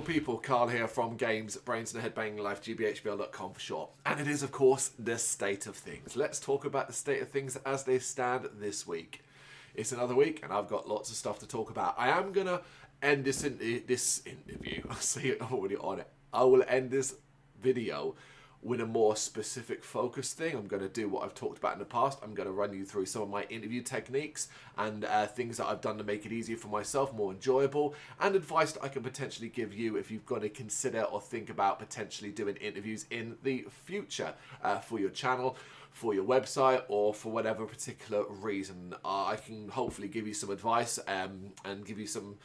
beautiful people, Carl here from Games, Brains and Headbanging Life, gbhbl.com for short. And it is, of course, the state of things. Let's talk about the state of things as they stand this week. It's another week, and I've got lots of stuff to talk about. I am going to end this interview. I see it already on it. I will end this video with a more specific focus thing. I'm going to do what I've talked about in the past. I'm going to run you through some of my interview techniques and things that I've done to make it easier for myself, more enjoyable, and advice that I can potentially give you if you've got to consider or think about potentially doing interviews in the future for your channel, for your website, or for whatever particular reason. I can hopefully give you some advice and give you some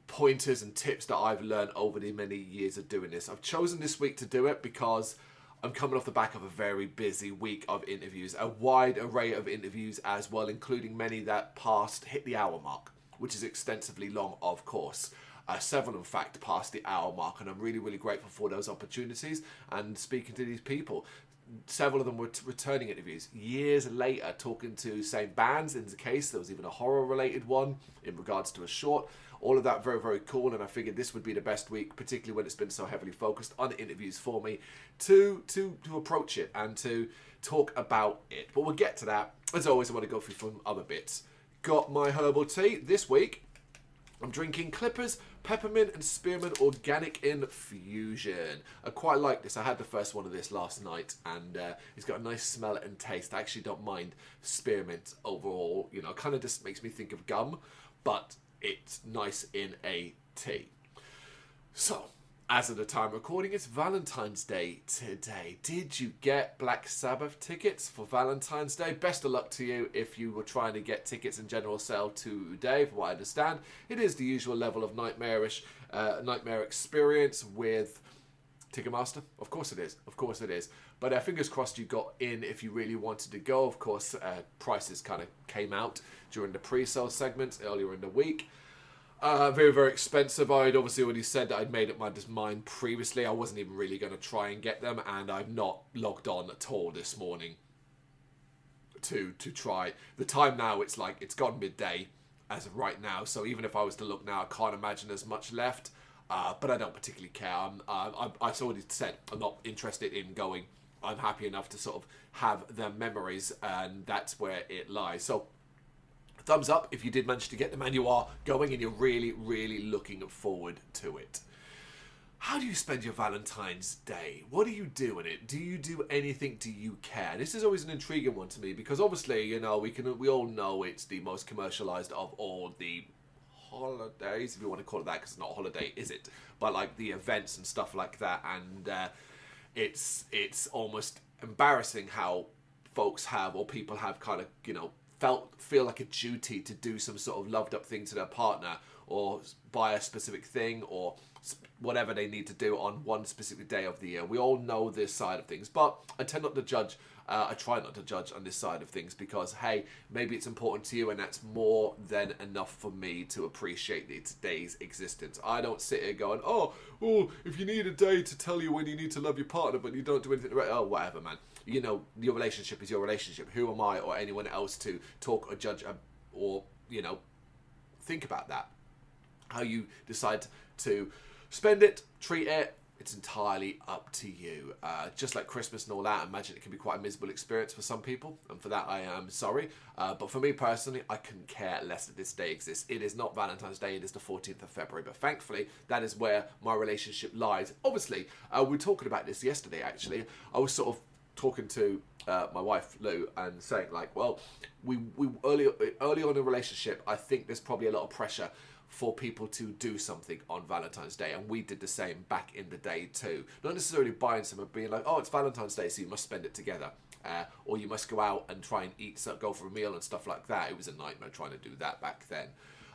pointers and tips that I've learned over the many years of doing this. I've chosen this week to do it because I'm coming off the back of a very busy week of interviews, a wide array of interviews as well, including many that hit the hour mark, which is extensively long, of course. Several, in fact, passed the hour mark, and I'm really, really grateful for those opportunities and speaking to these people. Several of them were returning interviews years later, talking to same bands. In the case, there was even a horror-related one in regards to a short. All of that very, very cool, and I figured this would be the best week, particularly when it's been so heavily focused on interviews for me, to approach it and to talk about it. But we'll get to that. As always, I want to go through some other bits. Got my herbal tea this week. I'm drinking Clippers Peppermint and Spearmint Organic Infusion. I quite like this. I had the first one of this last night, and it's got a nice smell and taste. I actually don't mind spearmint overall. You know, kind of just makes me think of gum, but it's nice in a tea. So, as of the time recording, it's Valentine's Day today. Did you get Black Sabbath tickets for Valentine's Day? Best of luck to you if you were trying to get tickets in general sale today. From what I understand, it is the usual level of nightmare experience with Ticketmaster. Of course it is. Of course it is. But fingers crossed you got in if you really wanted to go. Of course, prices kind of came out during the pre-sale segments earlier in the week. Very, very expensive. I'd obviously already said that I'd made up my mind previously. I wasn't even really going to try and get them, and I've not logged on at all this morning to try. The time now, it's gone midday as of right now, so even if I was to look now, I can't imagine there's much left. But I don't particularly care. I've already said I'm not interested in going. I'm happy enough to sort of have the memories, and that's where it lies. So, thumbs up if you did manage to get them and you are going and you're really, really looking forward to it. How do you spend your Valentine's Day? What do you do in it? Do you do anything? Do you care? This is always an intriguing one to me because obviously, you know, we all know it's the most commercialized of all the holidays, if you want to call it that, because it's not a holiday, is it? But like the events and stuff like that, and it's almost embarrassing how folks have, or people have, kind of, you know, feel like a duty to do some sort of loved up thing to their partner, or buy a specific thing, or whatever they need to do on one specific day of the year. We all know this side of things, but I tend not to judge. I try not to judge on this side of things because, hey, maybe it's important to you and that's more than enough for me to appreciate today's existence. I don't sit here going, oh, if you need a day to tell you when you need to love your partner but you don't do anything right, oh, whatever, man. You know, your relationship is your relationship. Who am I or anyone else to talk or judge or, you know, think about that? How you decide to spend it, treat it, it's entirely up to you. Just like Christmas and all that, I imagine it can be quite a miserable experience for some people, and for that I am sorry. But for me personally, I couldn't care less that this day exists. It is not Valentine's Day, it is the 14th of February, but thankfully that is where my relationship lies. Obviously, we were talking about this yesterday actually. I was sort of talking to my wife Lou and saying like, well, we early on in a relationship, I think there's probably a lot of pressure for people to do something on Valentine's Day, and we did the same back in the day too. Not necessarily buying some, but being like, oh, it's Valentine's Day, so you must spend it together, or you must go out and try and eat, go for a meal and stuff like that. It was a nightmare trying to do that back then.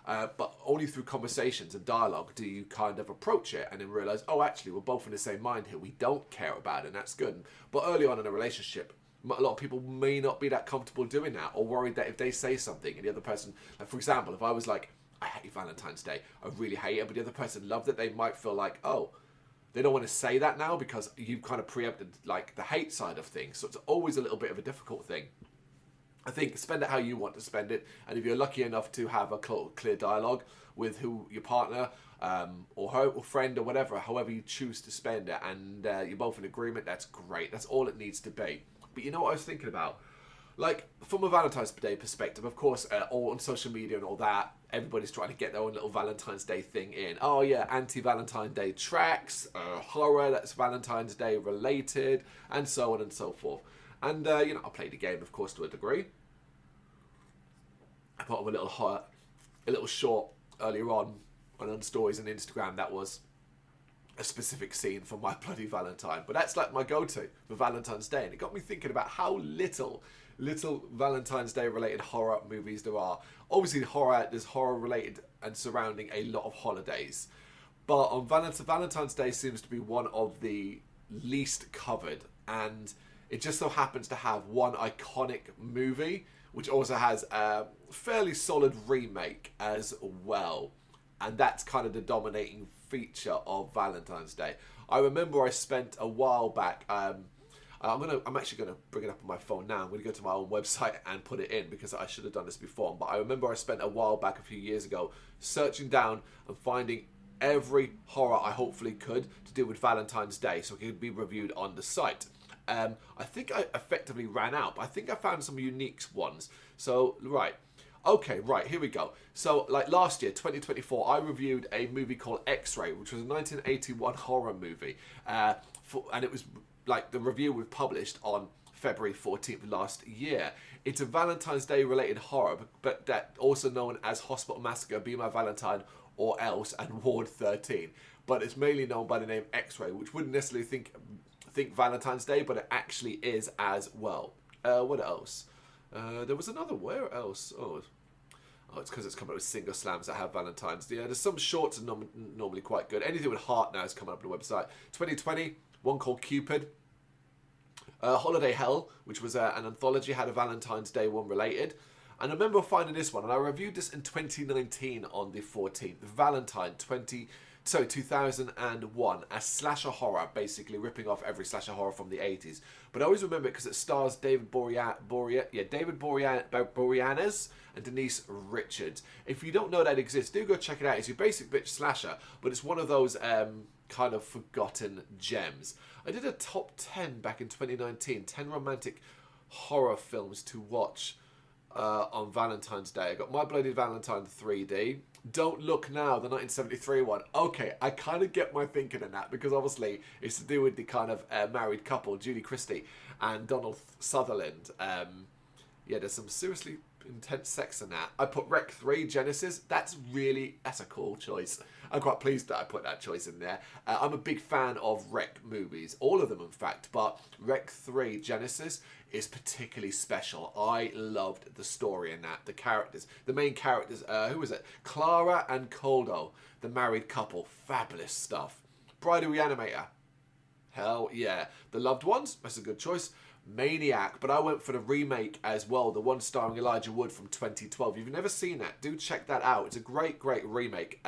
But only through conversations and dialogue do you kind of approach it and then realise, oh, actually, we're both in the same mind here. We don't care about it, and that's good. But early on in a relationship, a lot of people may not be that comfortable doing that, or worried that if they say something and the other person, like for example, if I was like, I hate Valentine's Day, I really hate it, but the other person loved it, they might feel like, oh, they don't want to say that now because you've kind of preempted like the hate side of things. So it's always a little bit of a difficult thing. I think spend it how you want to spend it, and if you're lucky enough to have a clear dialogue with who your partner or her or friend or whatever, however you choose to spend it, and you're both in agreement, that's great. That's all it needs to be. But you know what I was thinking about? Like, from a Valentine's Day perspective, of course, all on social media and all that, everybody's trying to get their own little Valentine's Day thing in. Oh yeah, anti-Valentine Day tracks, horror that's Valentine's Day related, and so on and so forth. And, you know, I played the game, of course, to a degree. I put up a little short earlier on stories on Instagram that was a specific scene from My Bloody Valentine. But that's like my go-to for Valentine's Day. And it got me thinking about how little Valentine's Day related horror movies there are. Obviously, there's horror related and surrounding a lot of holidays. But on Valentine's Day seems to be one of the least covered. And it just so happens to have one iconic movie, which also has a fairly solid remake as well. And that's kind of the dominating feature of Valentine's Day. I remember I spent a while back, I'm actually going to bring it up on my phone now. I'm going to go to my own website and put it in because I should have done this before. But I remember I spent a while back a few years ago searching down and finding every horror I hopefully could to do with Valentine's Day so it could be reviewed on the site. I think I effectively ran out, but I think I found some unique ones. So, right. Okay, right, here we go. So, like last year, 2024, I reviewed a movie called X-Ray, which was a 1981 horror movie. And it was, like, the review was published on February 14th last year. It's a Valentine's Day related horror, but that also known as Hospital Massacre, Be My Valentine, or Else, and Ward 13. But it's mainly known by the name X-Ray, which wouldn't necessarily think Valentine's Day, but it actually is as well. What else? There was another. Where else? Oh, it's because it's coming up with single slams that have Valentine's. Yeah, there's some shorts are normally quite good. Anything with heart now is coming up on the website. 2020, one called Cupid. Holiday Hell, which was an anthology, had a Valentine's Day one related. And I remember finding this one, and I reviewed this in 2019 on the 14th. Valentine 2001, a slasher horror, basically ripping off every slasher horror from the 80s. But I always remember it because it stars David Boreanaz and Denise Richards. If you don't know that exists, do go check it out. It's your basic bitch slasher, but it's one of those kind of forgotten gems. I did a top 10 back in 2019, 10 romantic horror films to watch on Valentine's Day. I got My Bloody Valentine 3D. Don't Look Now, the 1973 one. Okay, I kind of get my thinking in that because obviously it's to do with the kind of married couple, Julie Christie and Donald Sutherland. Yeah, there's some seriously intense sex in that. I put Rec 3 Genesis. That's a cool choice. I'm quite pleased that I put that choice in there. I'm a big fan of Rec movies, all of them in fact, but Rec 3 Genesis is particularly special. I loved the story in that. The characters, the main characters, who was it? Clara and Coldo, the married couple. Fabulous stuff. Bride of Reanimator. Hell yeah. The Loved Ones, that's a good choice. Maniac, but I went for the remake as well, the one starring Elijah Wood from 2012. If you've never seen that, do check that out. It's a great remake.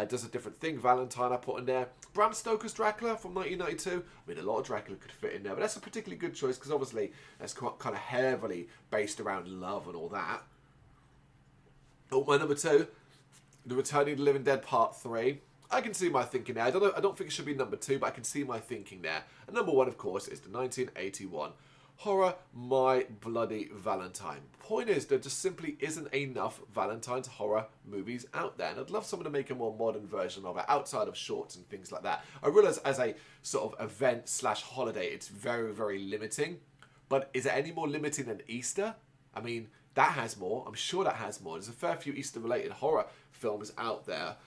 Does a different thing. Valentine I put in there. Bram Stoker's Dracula from 1992. I mean, a lot of Dracula could fit in there, but that's a particularly good choice because obviously that's quite kind of heavily based around love and all that. Oh, my number 2, The Returning of the Living Dead Part 3. I can see my thinking there. I don't think it should be number 2, but I can see my thinking there. And number 1, of course, is the 1981 horror My Bloody Valentine. Point is, there just simply isn't enough Valentine's horror movies out there. And I'd love someone to make a more modern version of it, outside of shorts and things like that. I realise as a sort of event/holiday, it's very, very limiting. But is it any more limiting than Easter? I mean, that has more. I'm sure that has more. There's a fair few Easter-related horror films out there.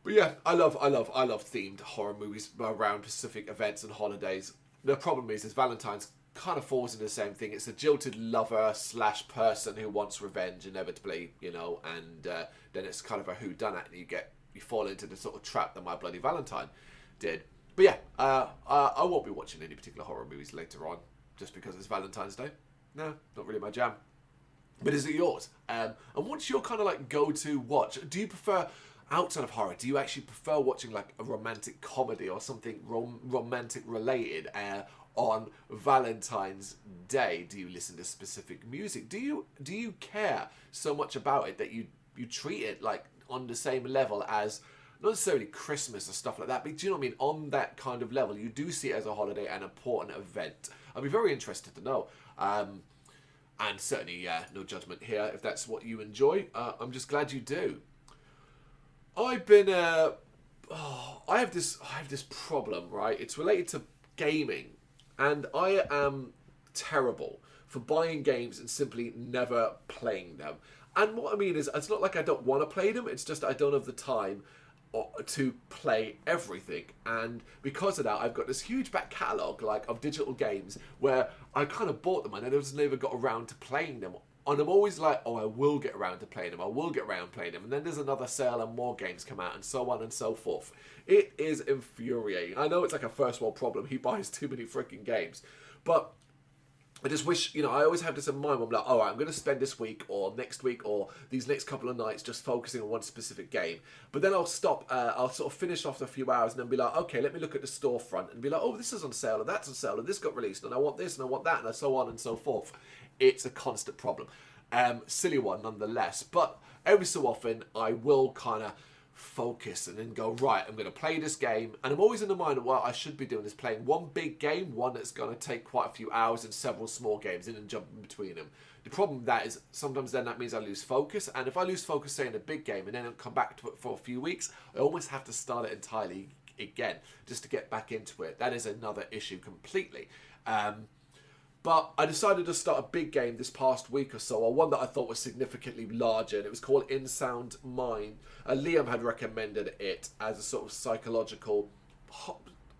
But yeah, I love themed horror movies around specific events and holidays. The problem is Valentine's kind of falls into the same thing. It's a jilted lover/person who wants revenge inevitably, you know, and then it's kind of a whodunit, and you fall into the sort of trap that My Bloody Valentine did. But yeah, I won't be watching any particular horror movies later on just because it's Valentine's Day. No, not really my jam. But is it yours? And what's your kind of like go-to watch? Do you prefer outside of horror, do you actually prefer watching like a romantic comedy or something romantic related on Valentine's Day? Do you listen to specific music? Do you care so much about it that you treat it like on the same level as, not necessarily Christmas or stuff like that, but do you know what I mean? On that kind of level, you do see it as a holiday, an important event. I'd be very interested to know. And certainly, no judgment here if that's what you enjoy. I'm just glad you do. I've been, I have this problem, right? It's related to gaming, and I am terrible for buying games and simply never playing them. And what I mean is, it's not like I don't want to play them, it's just I don't have the time to play everything. And because of that, I've got this huge back catalogue of digital games where I kind of bought them and I just never got around to playing them. And I'm always like, oh, I will get around to playing them. I will get around playing them. And then there's another sale and more games come out and so on and so forth. It is infuriating. I know it's like a first world problem. He buys too many freaking games. But I just wish, I always have this in mind. I'm like, all right, I'm going to spend this week or next week or these next couple of nights just focusing on one specific game. But then I'll stop, I'll sort of finish off a few hours and then be like, okay, let me look at the storefront and be like, oh, this is on sale and that's on sale and this got released and I want this and I want that and so on and so forth. It's a constant problem. Silly one nonetheless. But every so often I will kind of focus and then go, right, I'm going to play this game, and I'm always in the mind of what I should be doing is playing one big game, one that's going to take quite a few hours, and several small games in and jumping between them. The problem with that is sometimes then that means I lose focus, and if I lose focus say in a big game and then I come back to it for a few weeks, I almost have to start it entirely again just to get back into it. That is another issue completely. But I decided to start a big game this past week or so, or one that I thought was significantly larger, and it was called In Sound Mind. Liam had recommended it as a sort of psychological,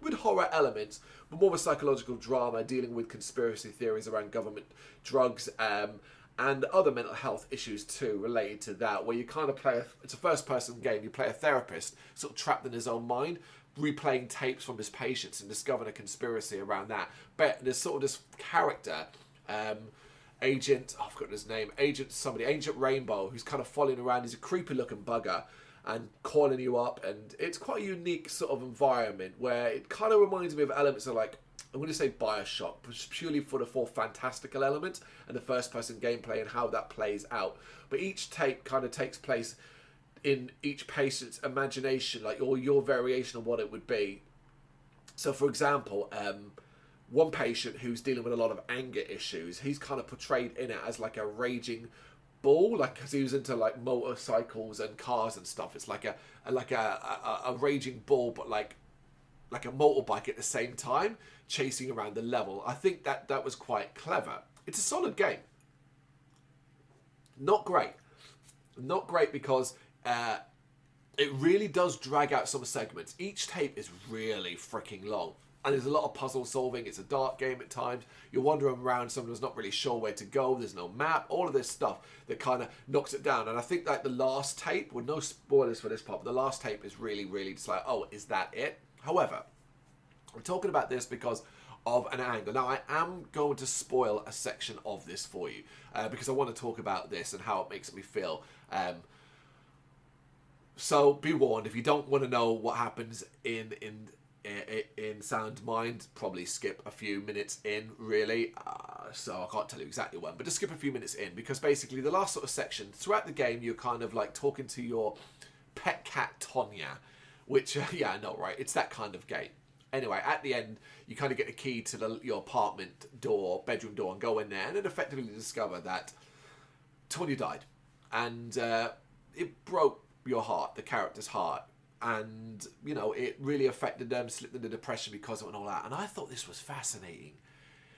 with horror elements, but more of a psychological drama dealing with conspiracy theories around government, drugs, and other mental health issues too related to that, where you kind of play, it's a first-person game, you play a therapist sort of trapped in his own mind, replaying tapes from his patients and discovering a conspiracy around that. But there's sort of this character, Agent Rainbow, who's kind of following around. He's a creepy looking bugger and calling you up, and it's quite a unique sort of environment where it kind of reminds me of elements of like, I'm going to say Bioshock, purely for the full fantastical element and the first person gameplay and how that plays out. But each tape kind of takes place in each patient's imagination, like or your variation of what it would be. So for example, one patient who's dealing with a lot of anger issues, he's kind of portrayed in it as like a raging bull, like because he was into like motorcycles and cars and stuff. It's like a raging bull, but like a motorbike at the same time, chasing around the level. I think that was quite clever. It's a solid game. Not great because it really does drag out some segments. Each tape is really freaking long. And there's a lot of puzzle solving. It's a dark game at times. You're wandering around, someone's not really sure where to go. There's no map. All of this stuff that kind of knocks it down. And I think like the last tape, with no spoilers for this part, but the last tape is really, really just like, oh, is that it? However, I'm talking about this because of an angle. Now, I am going to spoil a section of this for you because I want to talk about this and how it makes me feel. So be warned, if you don't want to know what happens in Sound Mind, probably skip a few minutes in, really. So I can't tell you exactly when, but just skip a few minutes in, because basically the last sort of section, throughout the game, you're kind of like talking to your pet cat, Tonya, which, yeah, I know, right? It's that kind of game. Anyway, at the end, you kind of get a key to your apartment door, bedroom door, and go in there, and then effectively discover that Tonya died. And it broke your heart, the character's heart. And, you know, it really affected them, slipped into depression because of it and all that. And I thought this was fascinating.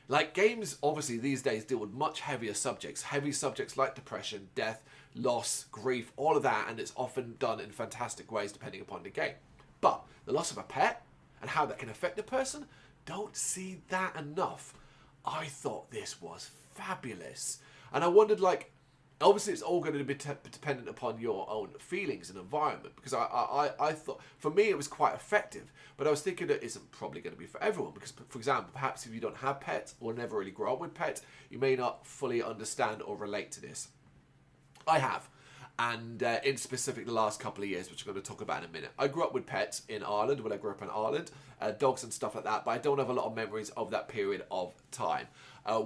Like, games, obviously, these days deal with much heavier subjects. Heavy subjects like depression, death, loss, grief, all of that. And it's often done in fantastic ways depending upon the game. But the loss of a pet and how that can affect a person, don't see that enough. I thought this was fabulous. And I wondered, like, obviously it's all going to be dependent upon your own feelings and environment, because I thought, for me, it was quite effective. But I was thinking that it isn't probably going to be for everyone, because, for example, perhaps if you don't have pets or never really grow up with pets, you may not fully understand or relate to this. I have. and in specific the last couple of years, which I'm going to talk about in a minute. I grew up with pets in Ireland, when I grew up in Ireland, dogs and stuff like that, but I don't have a lot of memories of that period of time.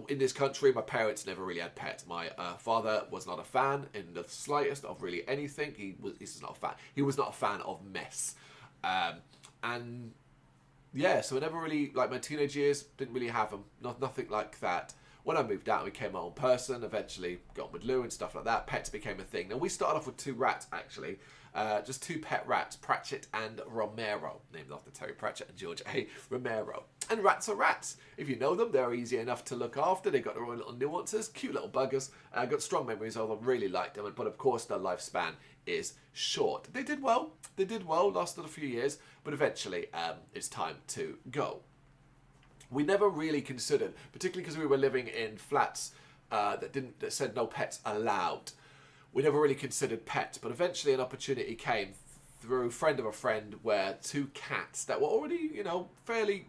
In this country, my parents never really had pets. My father was not a fan in the slightest of really anything. He's not a fan. He was not a fan of mess. And yeah, so I never really, like my teenage years, didn't really have them. Nothing like that. When I moved out, we became my own person, eventually got on with Lou and stuff like that. Pets became a thing. Now, we started off with 2 rats, actually. Just 2 pet rats, Pratchett and Romero, named after Terry Pratchett and George A. Romero. And rats are rats. If you know them, they're easy enough to look after. They've got their own little nuances, cute little buggers. I got strong memories of them, really liked them. But of course, their lifespan is short. They did well. Lasted a few years. But eventually, it's time to go. We never really considered, particularly because we were living in flats that said no pets allowed. We never really considered pets, but eventually an opportunity came through a friend of a friend where 2 cats that were already, fairly,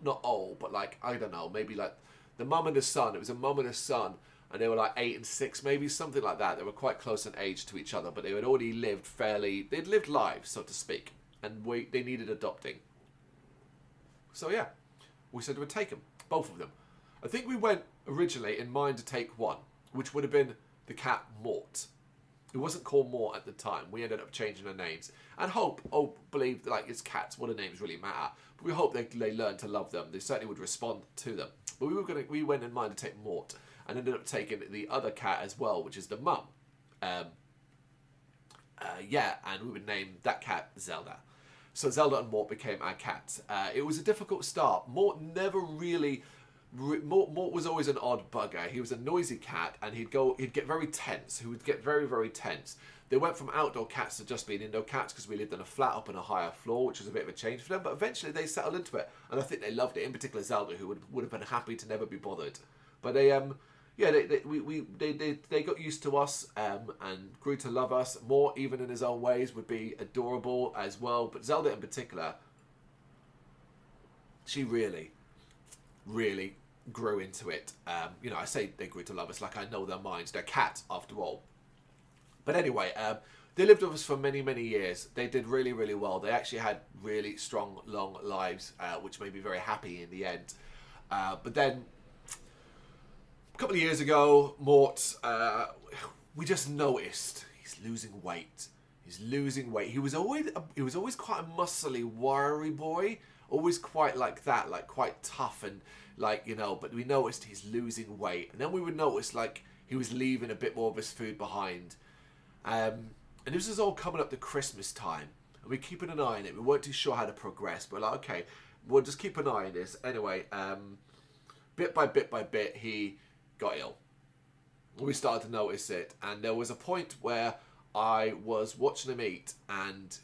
not old, but like, I don't know, maybe like the mum and the son. It was a mum and a son, and they were like 8 and 6, maybe something like that. They were quite close in age to each other, but they had already lived they'd lived lives, so to speak, and they needed adopting. So yeah, we said we'd take them, both of them. I think we went originally in mind to take one, which would have been the cat Mort. It wasn't called Mort at the time. We ended up changing the names. And believe, like, it's cats. What do names really matter? But we hope they learn to love them. They certainly would respond to them. But we went in mind to take Mort, and ended up taking the other cat as well, which is the mum. And we would name that cat Zelda. So Zelda and Mort became our cats. It was a difficult start. Mort was always an odd bugger. He was a noisy cat, and he'd get very tense. He would get very, very tense. They went from outdoor cats to just being indoor cats because we lived in a flat up on a higher floor, which was a bit of a change for them. But eventually they settled into it, and I think they loved it. In particular, Zelda, who would have been happy to never be bothered. But they got used to us and grew to love us. Mort, even in his own ways, would be adorable as well. But Zelda in particular, she really, really grew into it. I say they grew to love us like I know their minds. They're cats, after all. But anyway, they lived with us for many, many years. They did really, really well. They actually had really strong, long lives, which made me very happy in the end. But then, a couple of years ago, Mort, we just noticed he's losing weight. He was always quite a muscly, wiry boy. Always quite like that, like quite tough and but we noticed he's losing weight. And then we would notice like he was leaving a bit more of his food behind. And this was all coming up to Christmas time. And we're keeping an eye on it. We weren't too sure how to progress, but like, okay, we'll just keep an eye on this. Anyway, bit by bit, he got ill. We started to notice it. And there was a point where I was watching him eat and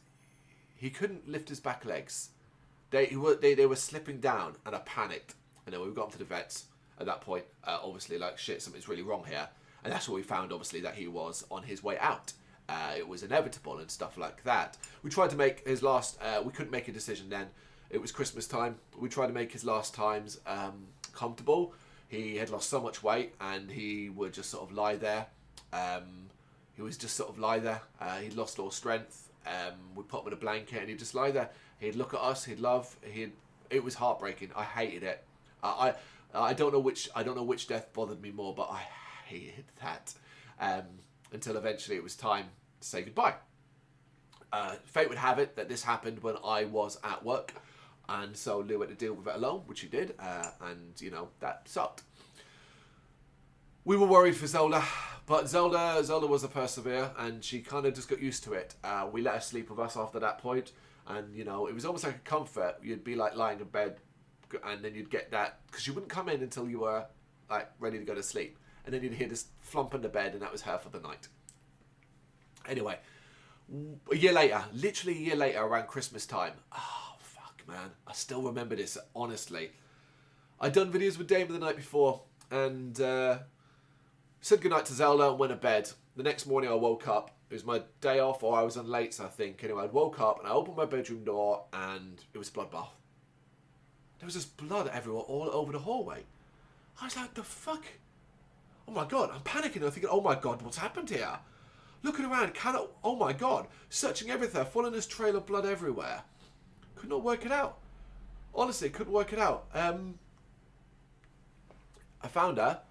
he couldn't lift his back legs. They were slipping down, and I panicked. And then we got to the vets at that point. Obviously, like, shit, something's really wrong here. And that's what we found, obviously, that he was on his way out. It was inevitable and stuff like that. We tried to make his last... we couldn't make a decision then. It was Christmas time. We tried to make his last times comfortable. He had lost so much weight, and he would just sort of lie there. He'd lost all strength. We'd put him in a blanket, and he'd just lie there. He'd look at us. He'd love. It was heartbreaking. I hated it. I don't know which death bothered me more, but I hated that. Until eventually it was time to say goodbye. Fate would have it that this happened when I was at work, and so Lou had to deal with it alone, which he did, and that sucked. We were worried for Zelda, but Zelda was a persevere, and she kind of just got used to it. We let her sleep with us after that point. And, it was almost like a comfort. You'd be, like, lying in bed, and then you'd get that... Because she wouldn't come in until you were, like, ready to go to sleep. And then you'd hear this flump in the bed, and that was her for the night. Anyway, literally a year later, around Christmas time... Oh, fuck, man. I still remember this, honestly. I'd done videos with Damon the night before, and said goodnight to Zelda and went to bed. The next morning, I woke up. It was my day off, or I was on late, I think. Anyway, I woke up and I opened my bedroom door and it was a bloodbath. There was just blood everywhere, all over the hallway. I was like, the fuck? Oh my God, I'm panicking. I'm thinking, oh my God, what's happened here? looking around, cannot, oh my God, searching everything, following this trail of blood everywhere. Could not work it out. Honestly, couldn't work it out. I found her,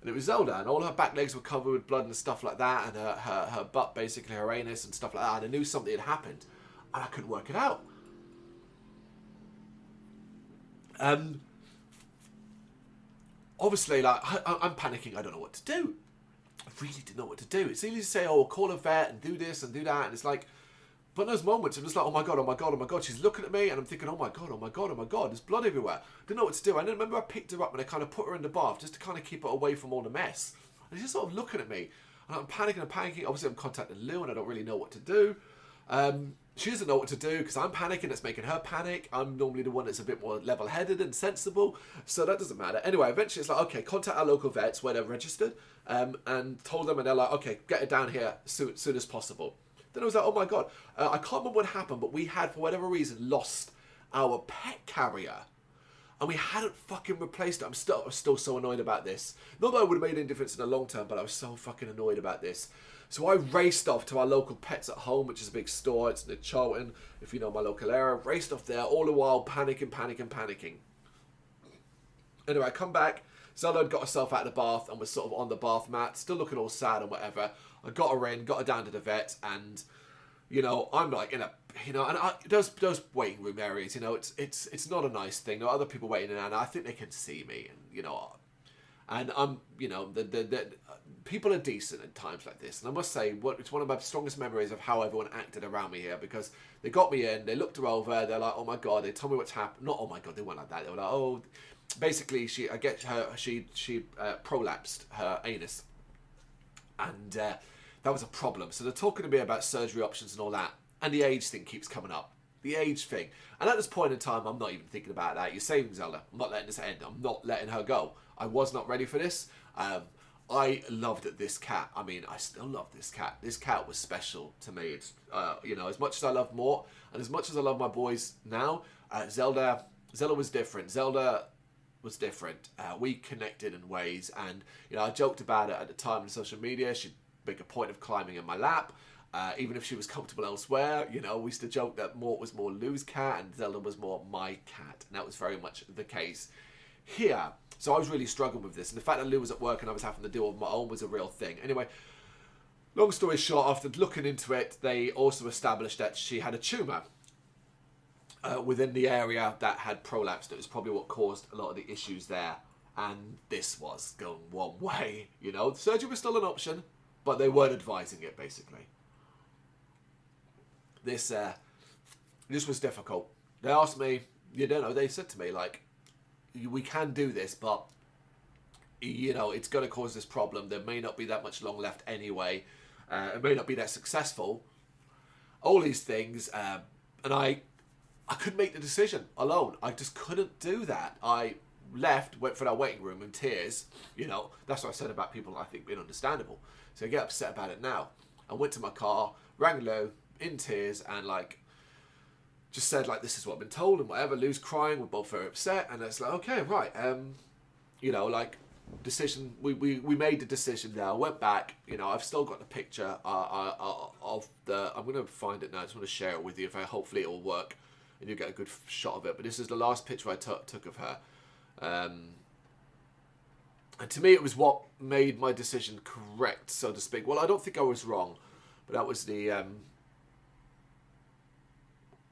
and it was Zelda, and all her back legs were covered with blood and stuff like that, and her butt, basically her anus and stuff like that, and I knew something had happened, and I couldn't work it out. Obviously, like, I'm panicking, I don't know what to do. I really didn't know what to do. It's easy to say, oh, call a vet and do this and do that, and it's like, but in those moments, I'm just like, oh my God, oh my God, oh my God. She's looking at me, and I'm thinking, oh my God, oh my God, oh my God. There's blood everywhere. I didn't know what to do. I remember I picked her up and I kind of put her in the bath just to kind of keep her away from all the mess. And she's just sort of looking at me, and I'm panicking and panicking. Obviously, I'm contacting Lou, and I don't really know what to do. She doesn't know what to do because I'm panicking. It's making her panic. I'm normally the one that's a bit more level-headed and sensible, so that doesn't matter. Anyway, eventually it's like, okay, contact our local vets where they're registered, and told them, and they're like, okay, get her down here soon as possible. Then I was like, oh my God, I can't remember what happened, but we had, for whatever reason, lost our pet carrier. And we hadn't fucking replaced it. I'm still so annoyed about this. Not that it would have made any difference in the long term, but I was so fucking annoyed about this. So I raced off to our local Pets at Home, which is a big store. It's in Charlton, if you know my local area. Raced off there, all the while panicking. Anyway, I come back. Zelda had got herself out of the bath and was sort of on the bath mat, still looking all sad and whatever. I got her in, got her down to the vet, and, you know, I'm like in a, you know, and those waiting room areas, you know, it's not a nice thing. There are other people waiting in, and I think they can see me, and, you know, and I'm, you know, the people are decent at times like this, and I must say, it's one of my strongest memories of how everyone acted around me here, because they got me in, they looked her over, they're like, oh my God, they told me what's happened. Not, oh my God, they weren't like that. They were like, oh, basically, she prolapsed her anus, and that was a problem. So they're talking to me about surgery options and all that, and the age thing keeps coming up. The age thing. And at this point in time, I'm not even thinking about that. You're saving Zelda. I'm not letting this end. I'm not letting her go. I was not ready for this. I loved this cat. I mean, I still love this cat. This cat was special to me. It's, you know, as much as I love Mort, and as much as I love my boys now, Zelda was different. Zelda was different. We connected in ways, and, you know, I joked about it at the time on social media. She'd make a point of climbing in my lap. Even if she was comfortable elsewhere, you know, we used to joke that Mort was more Lou's cat and Zelda was more my cat. And that was very much the case here. So I was really struggling with this. And the fact that Lou was at work and I was having to deal with my own was a real thing. Anyway, long story short, after looking into it, they also established that she had a tumour within the area that had prolapsed. It was probably what caused a lot of the issues there. And this was going one way, you know. The surgery was still an option, but they weren't advising it, basically. This was difficult. They asked me, you know, they said to me, like, we can do this, but, you know, it's going to cause this problem. There may not be that much long left anyway. It may not be that successful. All these things, and I couldn't make the decision alone. I just couldn't do that. I went for that waiting room in tears. You know, that's what I said about people, I think, being understandable. So I get upset about it now. I went to my car, rang Lou, in tears, and, like, just said, like, this is what I've been told and whatever. Lou's crying, we're both very upset, and it's like, okay, right, you know, like, decision, we made the decision there. I went back, you know, I've still got the picture of the, I'm going to find it now, I just want to share it with you, hopefully it will work, and you'll get a good shot of it, but this is the last picture I took of her, and to me it was what made my decision correct, so to speak. Well, I don't think I was wrong, but that was the,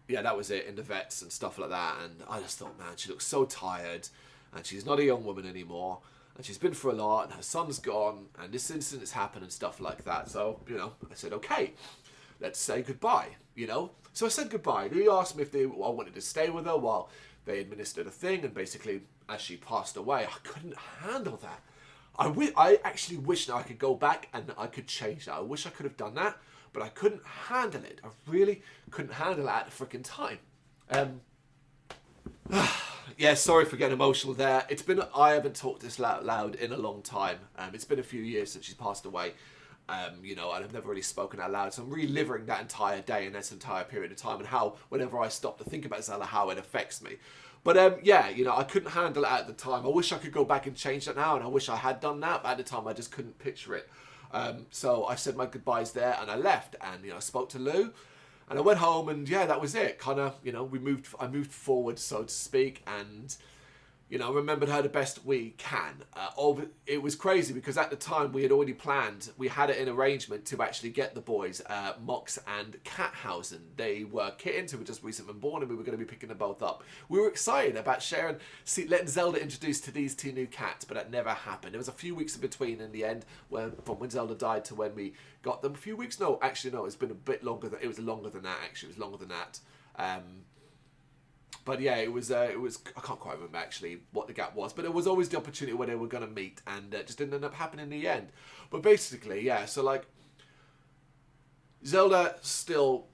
yeah, that was it, in the vets and stuff like that, and I just thought, man, she looks so tired, and she's not a young woman anymore, and she's been through a lot, and her son's gone, and this incident has happened and stuff like that, so, you know, I said, okay, let's say goodbye, you know? So I said goodbye. They asked me if I wanted to stay with her while they administered a thing, and basically, as she passed away, I couldn't handle that. I actually wish that I could go back and I could change that. I wish I could have done that, but I couldn't handle it. I really couldn't handle it at the freaking time. Yeah, sorry for getting emotional there. I haven't talked this loud in a long time. It's been a few years since she passed away. You know, and I've never really spoken out loud. So I'm reliving that entire day and that entire period of time, and how, whenever I stop to think about Zella, how it affects me. But yeah, you know, I couldn't handle it at the time. I wish I could go back and change that now, and I wish I had done that, but at the time I just couldn't picture it. So I said my goodbyes there and I left, and I spoke to Lou. And I went home, and yeah, that was it. Kind of, I moved forward, so to speak, and remembered her the best we can. It was crazy because at the time we had already planned, we had it in arrangement to actually get the boys, Mox and Cathausen. They were kittens who were just recently born, and we were going to be picking them both up. We were excited about letting Zelda introduced to these two new cats, but that never happened. There was a few weeks in between in the end, from when Zelda died to when we got them. A few weeks? No, actually no, it's been a bit longer. It was longer than that, actually. It was longer than that. But yeah, it was. I can't quite remember actually what the gap was, but it was always the opportunity where they were going to meet, and it just didn't end up happening in the end. But basically, yeah. So like, Zelda still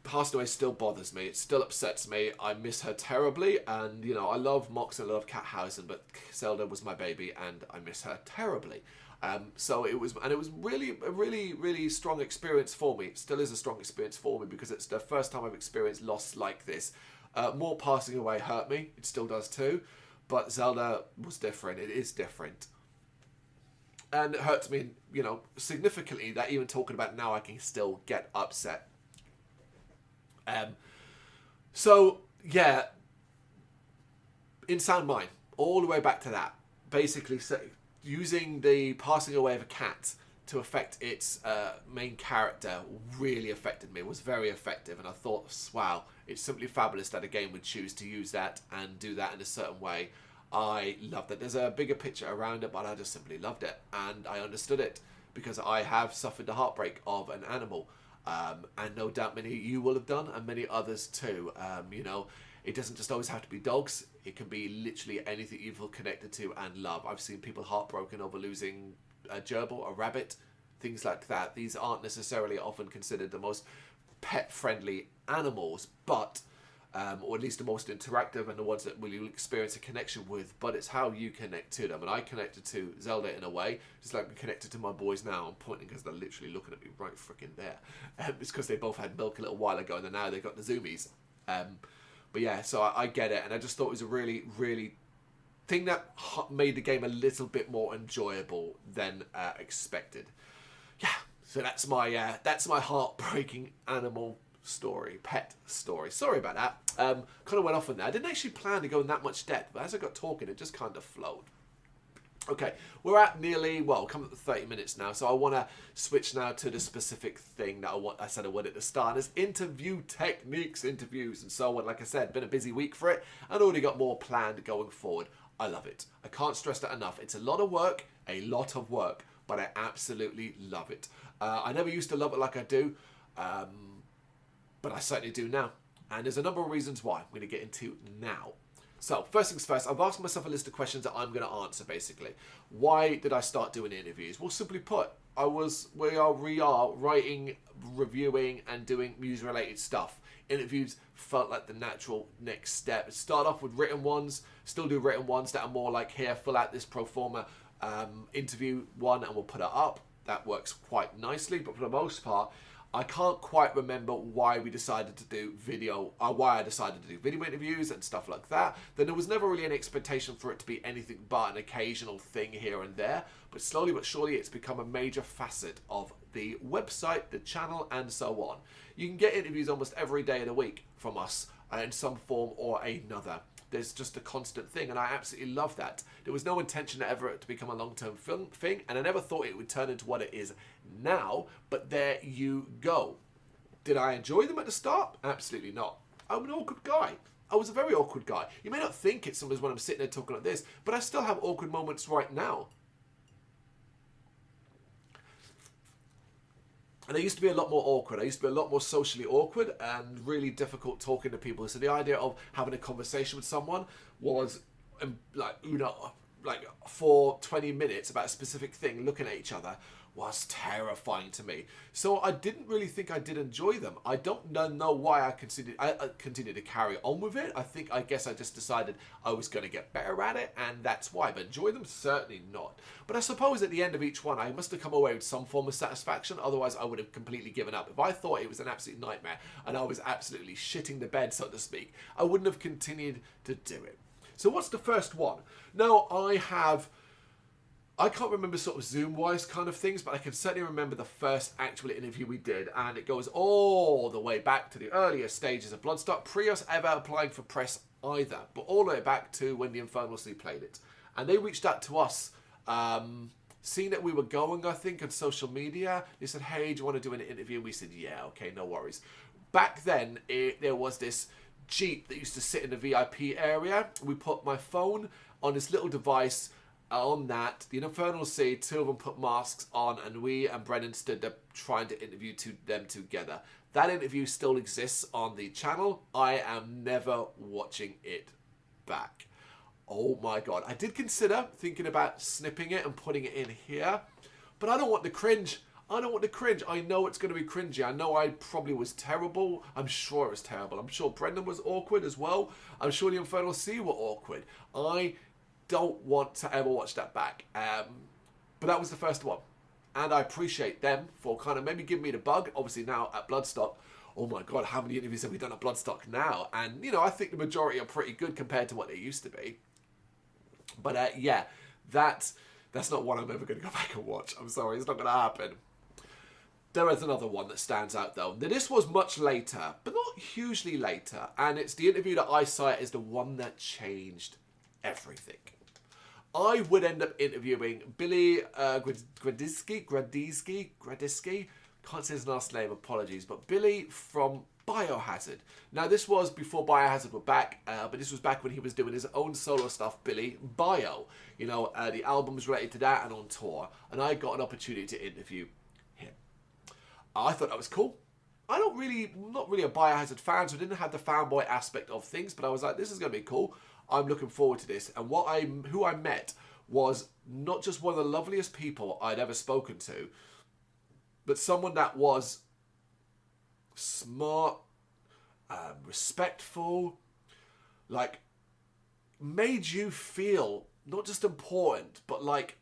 passed away. Still bothers me. It still upsets me. I miss her terribly, and I love Mox and I love Cathausen, but Zelda was my baby, and I miss her terribly. So it was really a really strong experience for me. It still is a strong experience for me because it's the first time I've experienced loss like this. More passing away hurt me. It still does too. But Zelda was different. It is different. And it hurts me, significantly that even talking about it now I can still get upset. So, yeah. In Sound Mind, all the way back to that. Basically, using the passing away of a cat to affect its main character really affected me. It was very effective, and I thought, wow, it's simply fabulous that a game would choose to use that and do that in a certain way. I loved it. There's a bigger picture around it, but I just simply loved it, and I understood it because I have suffered the heartbreak of an animal, and no doubt many of you will have done, and many others too. It doesn't just always have to be dogs. It can be literally anything you feel connected to and love. I've seen people heartbroken over losing a gerbil, a rabbit, things like that. These aren't necessarily often considered the most pet-friendly animals, but or at least the most interactive and the ones that you'll experience a connection with, but it's how you connect to them. And I connected to Zelda in a way, just like I'm connected to my boys now. I'm pointing because they're literally looking at me right freaking there. It's because they both had milk a little while ago, and then now they've got the zoomies. But yeah, so I get it, and I just thought it was a really thing that made the game a little bit more enjoyable than expected. Yeah, so that's my heartbreaking animal story, pet story. Sorry about that. Kind of went off on that. I didn't actually plan to go in that much depth, but as I got talking, it just kind of flowed. Okay, we're at nearly, coming up to 30 minutes now, so I want to switch now to the specific thing that I said I would at the start. Is interview techniques, interviews, and so on. Like I said, been a busy week for it, and already got more planned going forward. I love it. I can't stress that enough. It's a lot of work, but I absolutely love it. I never used to love it like I do, but I certainly do now. And there's a number of reasons why I'm going to get into now. So, first things first, I've asked myself a list of questions that I'm going to answer, basically. Why did I start doing interviews? Well, simply put, we are writing, reviewing, and doing music-related stuff. Interviews felt like the natural next step. Start off with written ones, still do written ones that are more like, here, fill out this pro forma interview one, and we'll put it up. That works quite nicely, but for the most part, I can't quite remember why we decided to do why I decided to do video interviews and stuff like that. Then there was never really an expectation for it to be anything but an occasional thing here and there. But slowly but surely, it's become a major facet of the website, the channel, and so on. You can get interviews almost every day of the week from us in some form or another. There's just a constant thing, and I absolutely love that. There was no intention ever to become a long-term thing, and I never thought it would turn into what it is now, but there you go. Did I enjoy them at the start? Absolutely not. I'm an awkward guy. I was a very awkward guy. You may not think it's sometimes when I'm sitting there talking like this, but I still have awkward moments right now. And I used to be a lot more awkward. I used to be a lot more socially awkward and really difficult talking to people. So the idea of having a conversation with someone was like for 20 minutes about a specific thing, looking at each other, was terrifying to me. So I didn't really think I did enjoy them. I don't know why I continued to carry on with it. I guess I just decided I was going to get better at it, and that's why. But enjoy them? Certainly not. But I suppose at the end of each one, I must have come away with some form of satisfaction. Otherwise, I would have completely given up. If I thought it was an absolute nightmare and I was absolutely shitting the bed, so to speak, I wouldn't have continued to do it. So what's the first one? Now, I have I can't remember sort of Zoom-wise kind of things, but I can certainly remember the first actual interview we did, and it goes all the way back to the earlier stages of Bloodstock, pre us ever applying for press either, but all the way back to when the Infernal Sea played it. And they reached out to us, seeing that we were going, I think, on social media. They said, hey, do you want to do an interview? We said, yeah, okay, no worries. Back then, there was this Jeep that used to sit in the VIP area. We put my phone on this little device on that. The Infernal Sea, two of them put masks on, and we and Brennan stood there trying to interview them together. That interview still exists on the channel. I am never watching it back. Oh my God. I did consider thinking about snipping it and putting it in here, but I don't want the cringe. I don't want the cringe. I know it's going to be cringy. I know I probably was terrible. I'm sure it was terrible. I'm sure Brendan was awkward as well. I'm sure the Infernal Sea were awkward. I don't want to ever watch that back. But that was the first one. And I appreciate them for kind of maybe giving me the bug. Obviously now at Bloodstock, oh my God, how many interviews have we done at Bloodstock now? And, you know, I think the majority are pretty good compared to what they used to be. But yeah, that's not one I'm ever going to go back and watch. I'm sorry, it's not going to happen. There is another one that stands out though. Now, this was much later, but not hugely later. And it's the interview that I cite as the one that changed everything. I would end up interviewing Billy Gradisky. Can't say his last name, apologies. But Billy from Biohazard. Now, this was before Biohazard were back, but this was back when he was doing his own solo stuff, Billy Bio. You know, the albums related to that and on tour. And I got an opportunity to interview him. I thought that was cool. I'm not really a Biohazard fan, so I didn't have the fanboy aspect of things, but I was like, this is going to be cool. I'm looking forward to this. And who I met was not just one of the loveliest people I'd ever spoken to, but someone that was smart, respectful, like made you feel not just important, but like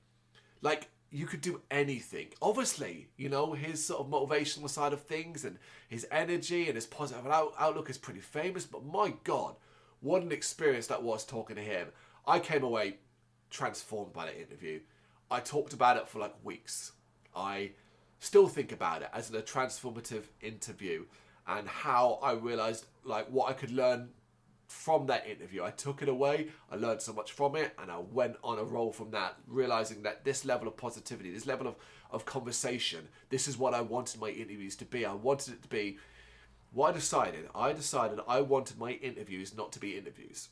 you could do anything. Obviously, you know, his sort of motivational side of things and his energy and his positive outlook is pretty famous, but my God, what an experience that was talking to him. I came away transformed by that interview. I talked about it for like weeks. I still think about it as a transformative interview and how I realised like what I could learn from that interview. I took it away, I learned so much from it, and I went on a roll from that, realising that this level of positivity, this level of conversation, this is what I wanted my interviews to be. I wanted it to be what I decided I wanted my interviews not to be interviews.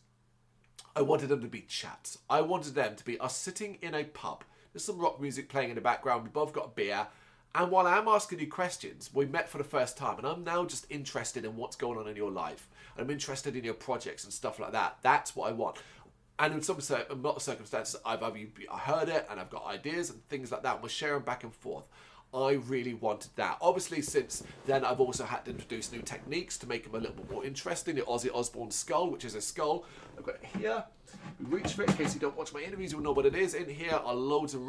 I wanted them to be chats. I wanted them to be us sitting in a pub. There's some rock music playing in the background. We both got a beer. And while I'm asking you questions, we met for the first time. And I'm now just interested in what's going on in your life. I'm interested in your projects and stuff like that. That's what I want. And in some circumstances, I've heard it and I've got ideas and things like that. And we're sharing back and forth. I really wanted that. Obviously, since then, I've also had to introduce new techniques to make them a little bit more interesting. The Ozzy Osbourne skull, which is a skull. I've got it here. Reach for it in case you don't watch my interviews, you'll know what it is. In here are loads of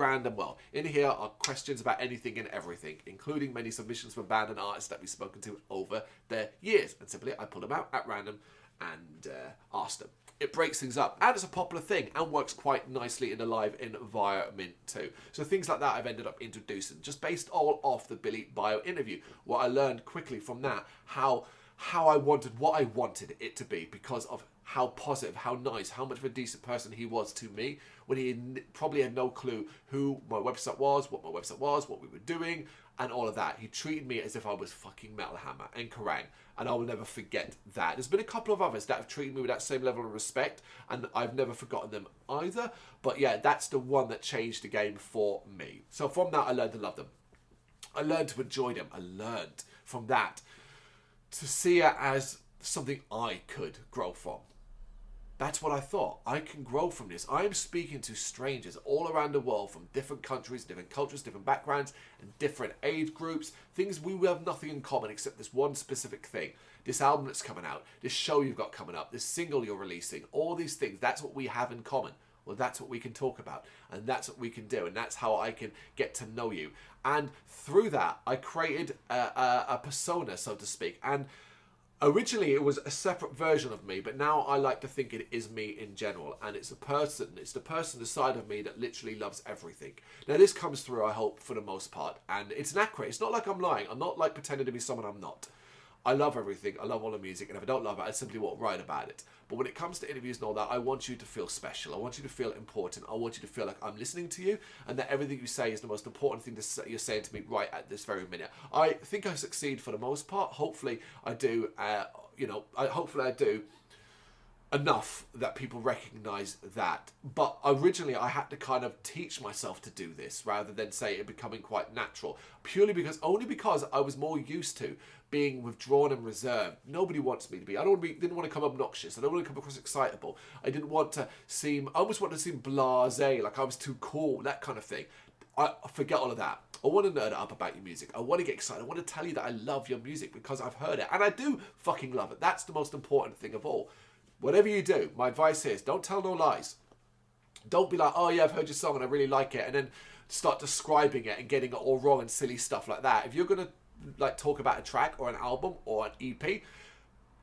in here are questions about anything and everything, including many submissions from band and artists that we've spoken to over the years. And simply, I pull them out at random and ask them. It breaks things up, and it's a popular thing, and works quite nicely in a live environment too. So things like that I've ended up introducing, just based all off the Billy Bio interview. What I learned quickly from that, how I wanted what I wanted it to be, because of how positive, how nice, how much of a decent person he was to me, when he probably had no clue who my website was, what we were doing, and all of that. He treated me as if I was fucking Metal Hammer and Kerrang, and I will never forget that. There's been a couple of others that have treated me with that same level of respect, and I've never forgotten them either. But yeah, that's the one that changed the game for me. So from that, I learned to love them. I learned to enjoy them. I learned from that to see it as something I could grow from. That's what I thought. I can grow from this. I am speaking to strangers all around the world from different countries, different cultures, different backgrounds, and different age groups. Things we have nothing in common except this one specific thing. This album that's coming out, this show you've got coming up, this single you're releasing, all these things. That's what we have in common. Well, that's what we can talk about, and that's what we can do, and that's how I can get to know you. And through that, I created a persona, so to speak. And Originally, it was a separate version of me, but now I like to think it is me in general. And it's the person inside of me that literally loves everything. Now, this comes through, I hope, for the most part. And it's inaccurate. It's not like I'm lying. I'm not like pretending to be someone I'm not. I love everything. I love all the music. And if I don't love it, I simply won't write about it. But when it comes to interviews and all that, I want you to feel special. I want you to feel important. I want you to feel like I'm listening to you and that everything you say is the most important thing that you're saying to me right at this very minute. I think I succeed for the most part. Hopefully I do, hopefully I do enough that people recognize that. But originally I had to kind of teach myself to do this rather than say it becoming quite natural, only because I was more used to being withdrawn and reserved. Nobody wants me to be. Didn't want to come obnoxious. I don't want to come across excitable. I almost wanted to seem blasé, like I was too cool, that kind of thing. I forget all of that. I want to nerd up about your music. I want to get excited. I want to tell you that I love your music because I've heard it. And I do fucking love it. That's the most important thing of all. Whatever you do, my advice is don't tell no lies. Don't be like, oh yeah, I've heard your song and I really like it, and then start describing it and getting it all wrong and silly stuff like that. If you're going to talk about a track or an album or an EP,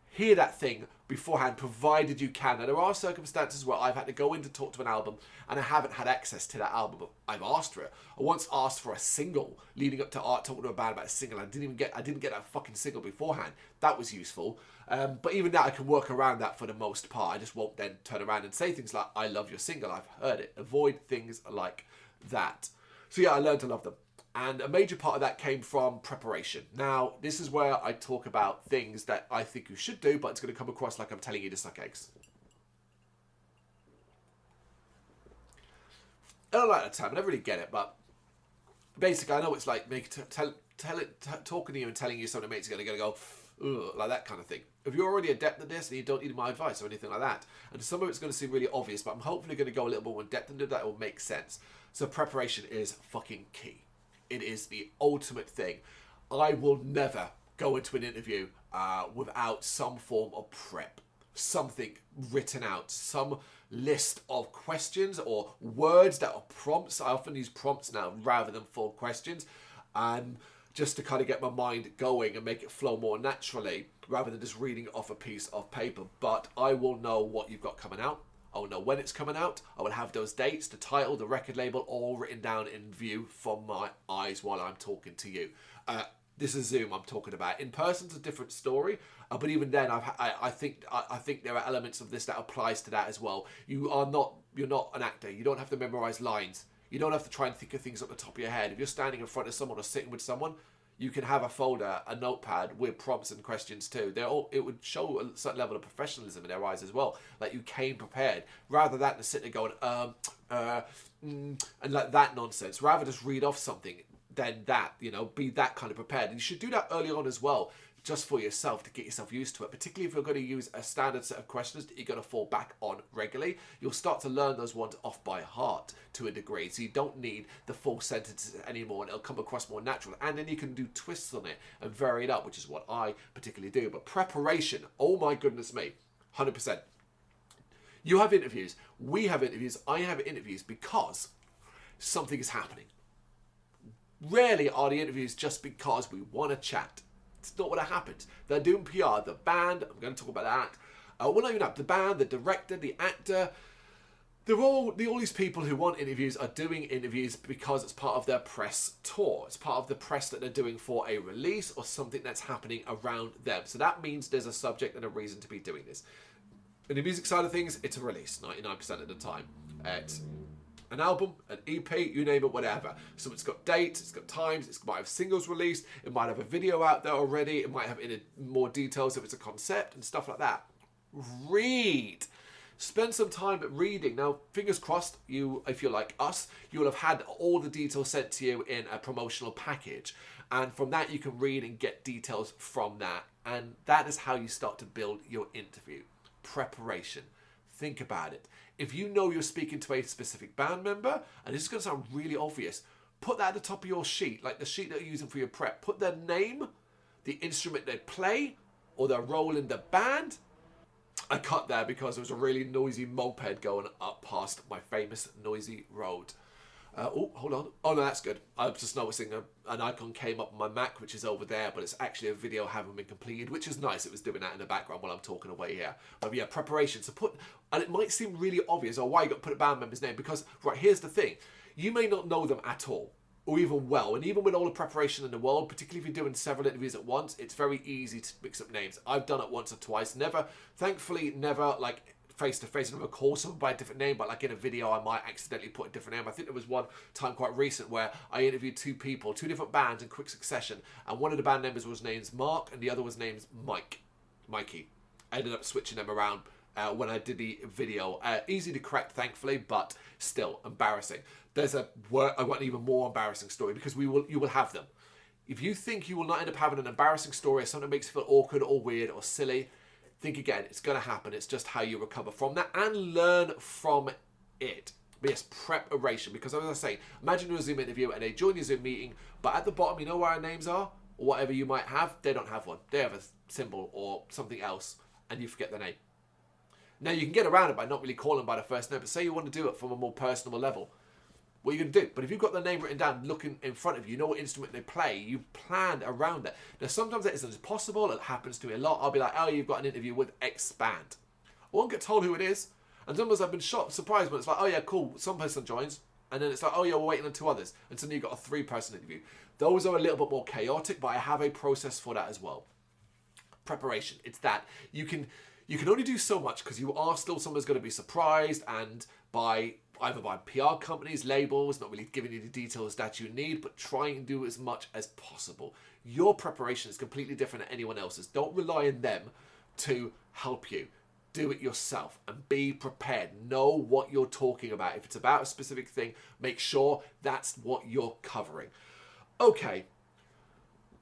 hear that thing beforehand, provided you can. Now, there are circumstances where I've had to go in to talk to an album and I haven't had access to that album, but I've asked for it. I once asked for a single leading up to Art talking to a band about a single. I didn't get that fucking single beforehand. That was useful. But even that, I can work around that for the most part. I just won't then turn around and say things like, I love your single, I've heard it. Avoid things like that. So yeah, I learned to love them. And a major part of that came from preparation. Now, this is where I talk about things that I think you should do, but it's going to come across like I'm telling you to suck eggs. I don't like that term. I never really get it, but basically, I know it's like talking to you and telling you something makes you going to go, ugh, like that kind of thing. If you're already adept at this, then you don't need my advice or anything like that. And some of it's going to seem really obvious, but I'm hopefully going to go a little bit more in depth into that. It will make sense. So preparation is fucking key. It is the ultimate thing. I will never go into an interview without some form of prep. Something written out. Some list of questions or words that are prompts. I often use prompts now rather than full questions. Just to kind of get my mind going and make it flow more naturally rather than just reading it off a piece of paper. But I will know what you've got coming out. I will know when it's coming out. I will have those dates, the title, the record label, all written down in view from my eyes while I'm talking to you. This is Zoom I'm talking about. In person's a different story, but even then, I think there are elements of this that applies to that as well. You're not an actor. You don't have to memorize lines. You don't have to try and think of things off the top of your head. If you're standing in front of someone or sitting with someone, you can have a folder, a notepad with prompts and questions too. It would show a certain level of professionalism in their eyes as well. Like you came prepared, rather than sitting there going, and like that nonsense. Rather just read off something than that, be that kind of prepared. And you should do that early on as well, just for yourself to get yourself used to it. Particularly if you're going to use a standard set of questions that you're going to fall back on regularly, you'll start to learn those ones off by heart to a degree. So you don't need the full sentences anymore, and it'll come across more natural. And then you can do twists on it and vary it up, which is what I particularly do. But preparation, oh my goodness me, 100%. You have interviews, we have interviews, I have interviews because something is happening. Rarely are the interviews just because we want to chat. It's not what happens. They're doing PR. The band, I'm going to talk about that. Well, not even that. The band, the director, the actor, all these people who want interviews are doing interviews because it's part of their press tour. It's part of the press that they're doing for a release or something that's happening around them. So that means there's a subject and a reason to be doing this. In the music side of things, it's a release 99% of the time. It's an album, an EP, you name it, whatever. So it's got dates, it's got times, it might have singles released, it might have a video out there already, it might have more details if it's a concept and stuff like that. Read. Spend some time reading. Now, fingers crossed, if you're like us, you will have had all the details sent to you in a promotional package. And from that, you can read and get details from that. And that is how you start to build your interview. Preparation. Think about it. If you know you're speaking to a specific band member, and this is going to sound really obvious, put that at the top of your sheet, like the sheet that you're using for your prep. Put their name, the instrument they play, or their role in the band. I cut there because there was a really noisy moped going up past my famous noisy road. Oh, hold on. Oh, no, that's good. I'm just noticing an icon came up on my Mac, which is over there, but it's actually a video having been completed, which is nice. It was doing that in the background while I'm talking away here. But yeah, preparation. So and it might seem really obvious, why you got to put a band member's name, because, right, here's the thing. You may not know them at all, or even well, and even with all the preparation in the world, particularly if you're doing several interviews at once, it's very easy to mix up names. I've done it once or twice. Thankfully, never, like, face-to-face and call someone by a different name, but like in a video I might accidentally put a different name. I think there was one time quite recent where I interviewed two people, two different bands in quick succession, and one of the band members was named Mark and the other was named Mikey. I ended up switching them around when I did the video. Easy to correct, thankfully, but still embarrassing. I've got an even more embarrassing story, because you will have them. If you think you will not end up having an embarrassing story or something that makes you feel awkward or weird or silly, think again. It's going to happen. It's just how you recover from that and learn from it. But yes, preparation. Because as I say, imagine you're a Zoom interview and they join your Zoom meeting, but at the bottom, you know where our names are? Or whatever you might have, they don't have one. They have a symbol or something else, and you forget the name. Now, you can get around it by not really calling by the first name, but say you want to do it from a more personal level. What are you going to do? But if you've got the name written down, looking in front of you, you know what instrument they play, you planned around it. Now, sometimes that isn't possible. It happens to me a lot. I'll be like, oh, you've got an interview with X band. I won't get told who it is. And sometimes I've been surprised when it's like, oh, yeah, cool, some person joins. And then it's like, oh, yeah, we're waiting on two others. And suddenly you've got a 3-person interview. Those are a little bit more chaotic, but I have a process for that as well. Preparation. It's that. You can only do so much, because you are still someone's going to be surprised, and either by PR companies, labels, not really giving you the details that you need, but try and do as much as possible. Your preparation is completely different than anyone else's. Don't rely on them to help you. Do it yourself and be prepared. Know what you're talking about. If it's about a specific thing, make sure that's what you're covering. Okay.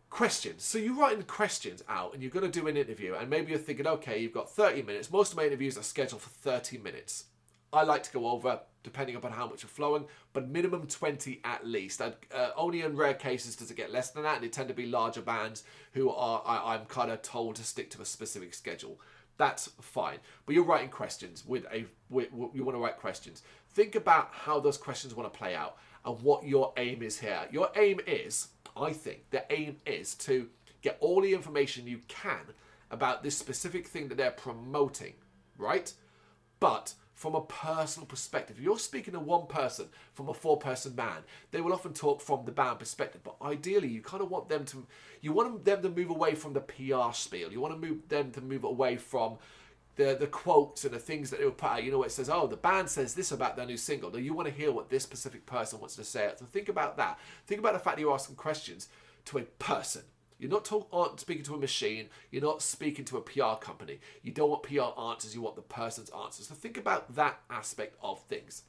Questions. So you're writing questions out and you're going to do an interview, and maybe you're thinking, okay, you've got 30 minutes. Most of my interviews are scheduled for 30 minutes. I like to go over, depending upon how much you're flowing, but minimum 20 at least. Only in rare cases does it get less than that, and they tend to be larger bands who I'm kind of told to stick to a specific schedule. That's fine. But you're writing questions you want to write questions. Think about how those questions want to play out and what your aim is here. Your aim is, I think, the aim is to get all the information you can about this specific thing that they're promoting, right? But from a personal perspective, if you're speaking to one person from a 4-person band, they will often talk from the band perspective. But ideally, you kind of want them to move away from the PR spiel. You want them to move away from the quotes and the things that they will put out. You know, it says, oh, the band says this about their new single. No, you want to hear what this specific person wants to say. So think about that. Think about the fact that you're asking questions to a person. You're not speaking to a machine. You're not speaking to a PR company. You don't want PR answers. You want the person's answers. So think about that aspect of things.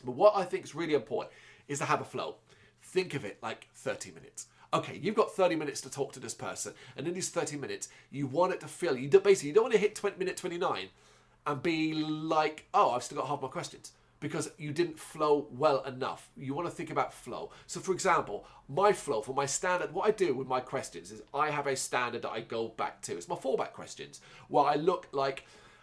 But what I think is really important is to have a flow. Think of it like 30 minutes. Okay, you've got 30 minutes to talk to this person. And in these 30 minutes, you want it to feel... You don't want to hit minute 29 and be like, oh, I've still got half my questions, because you didn't flow well enough. You want to think about flow. So, for example, my flow for my standard, what I do with my questions is I have a standard that I go back to. It's my fallback questions,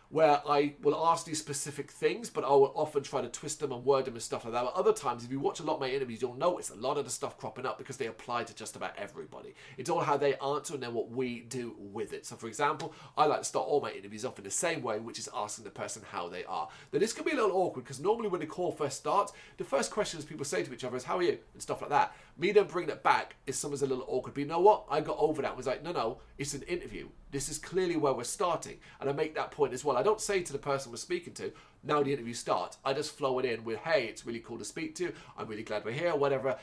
where I will ask these specific things, but I will often try to twist them and word them and stuff like that. But other times, if you watch a lot of my interviews, you'll notice a lot of the stuff cropping up because they apply to just about everybody. It's all how they answer and then what we do with it. So, for example, I like to start all my interviews off in the same way, which is asking the person how they are. Now, this can be a little awkward because normally when the call first starts, the first questions people say to each other is, how are you? And stuff like that. Me then bringing it back is someone's a little awkward. But you know what? I got over that and was like, no, it's an interview. This is clearly where we're starting. And I make that point as well. I don't say to the person we're speaking to, now the interview starts. I just flow it in with, hey, it's really cool to speak to you. I'm really glad we're here. Whatever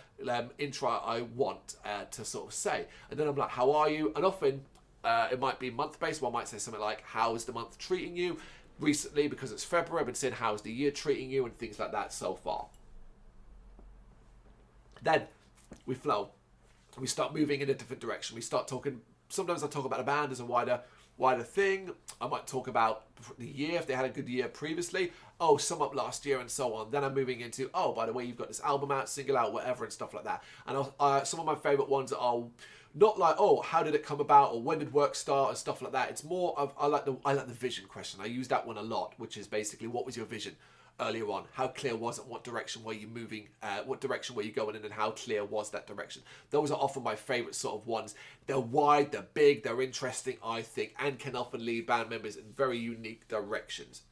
intro I want to sort of say. And then I'm like, how are you? And often it might be month-based. One might say something like, how is the month treating you? Recently, because it's February, I've been saying, how's the year treating you? And things like that so far. Then we flow. We start moving in a different direction. We start talking. Sometimes I talk about a band as a wider thing. I might talk about the year, if they had a good year previously. Oh, sum up last year and so on. Then I'm moving into, oh, by the way, you've got this album out, single out, whatever, and stuff like that. And some of my favourite ones are Not like, oh, how did it come about, or when did work start, and stuff like that. It's more of, I like the vision question. I use that one a lot, which is basically, what was your vision earlier on? How clear was it? What direction were you moving? What direction were you going in, and how clear was that direction? Those are often my favourite sort of ones. They're wide, they're big, they're interesting, I think, and can often lead band members in very unique directions.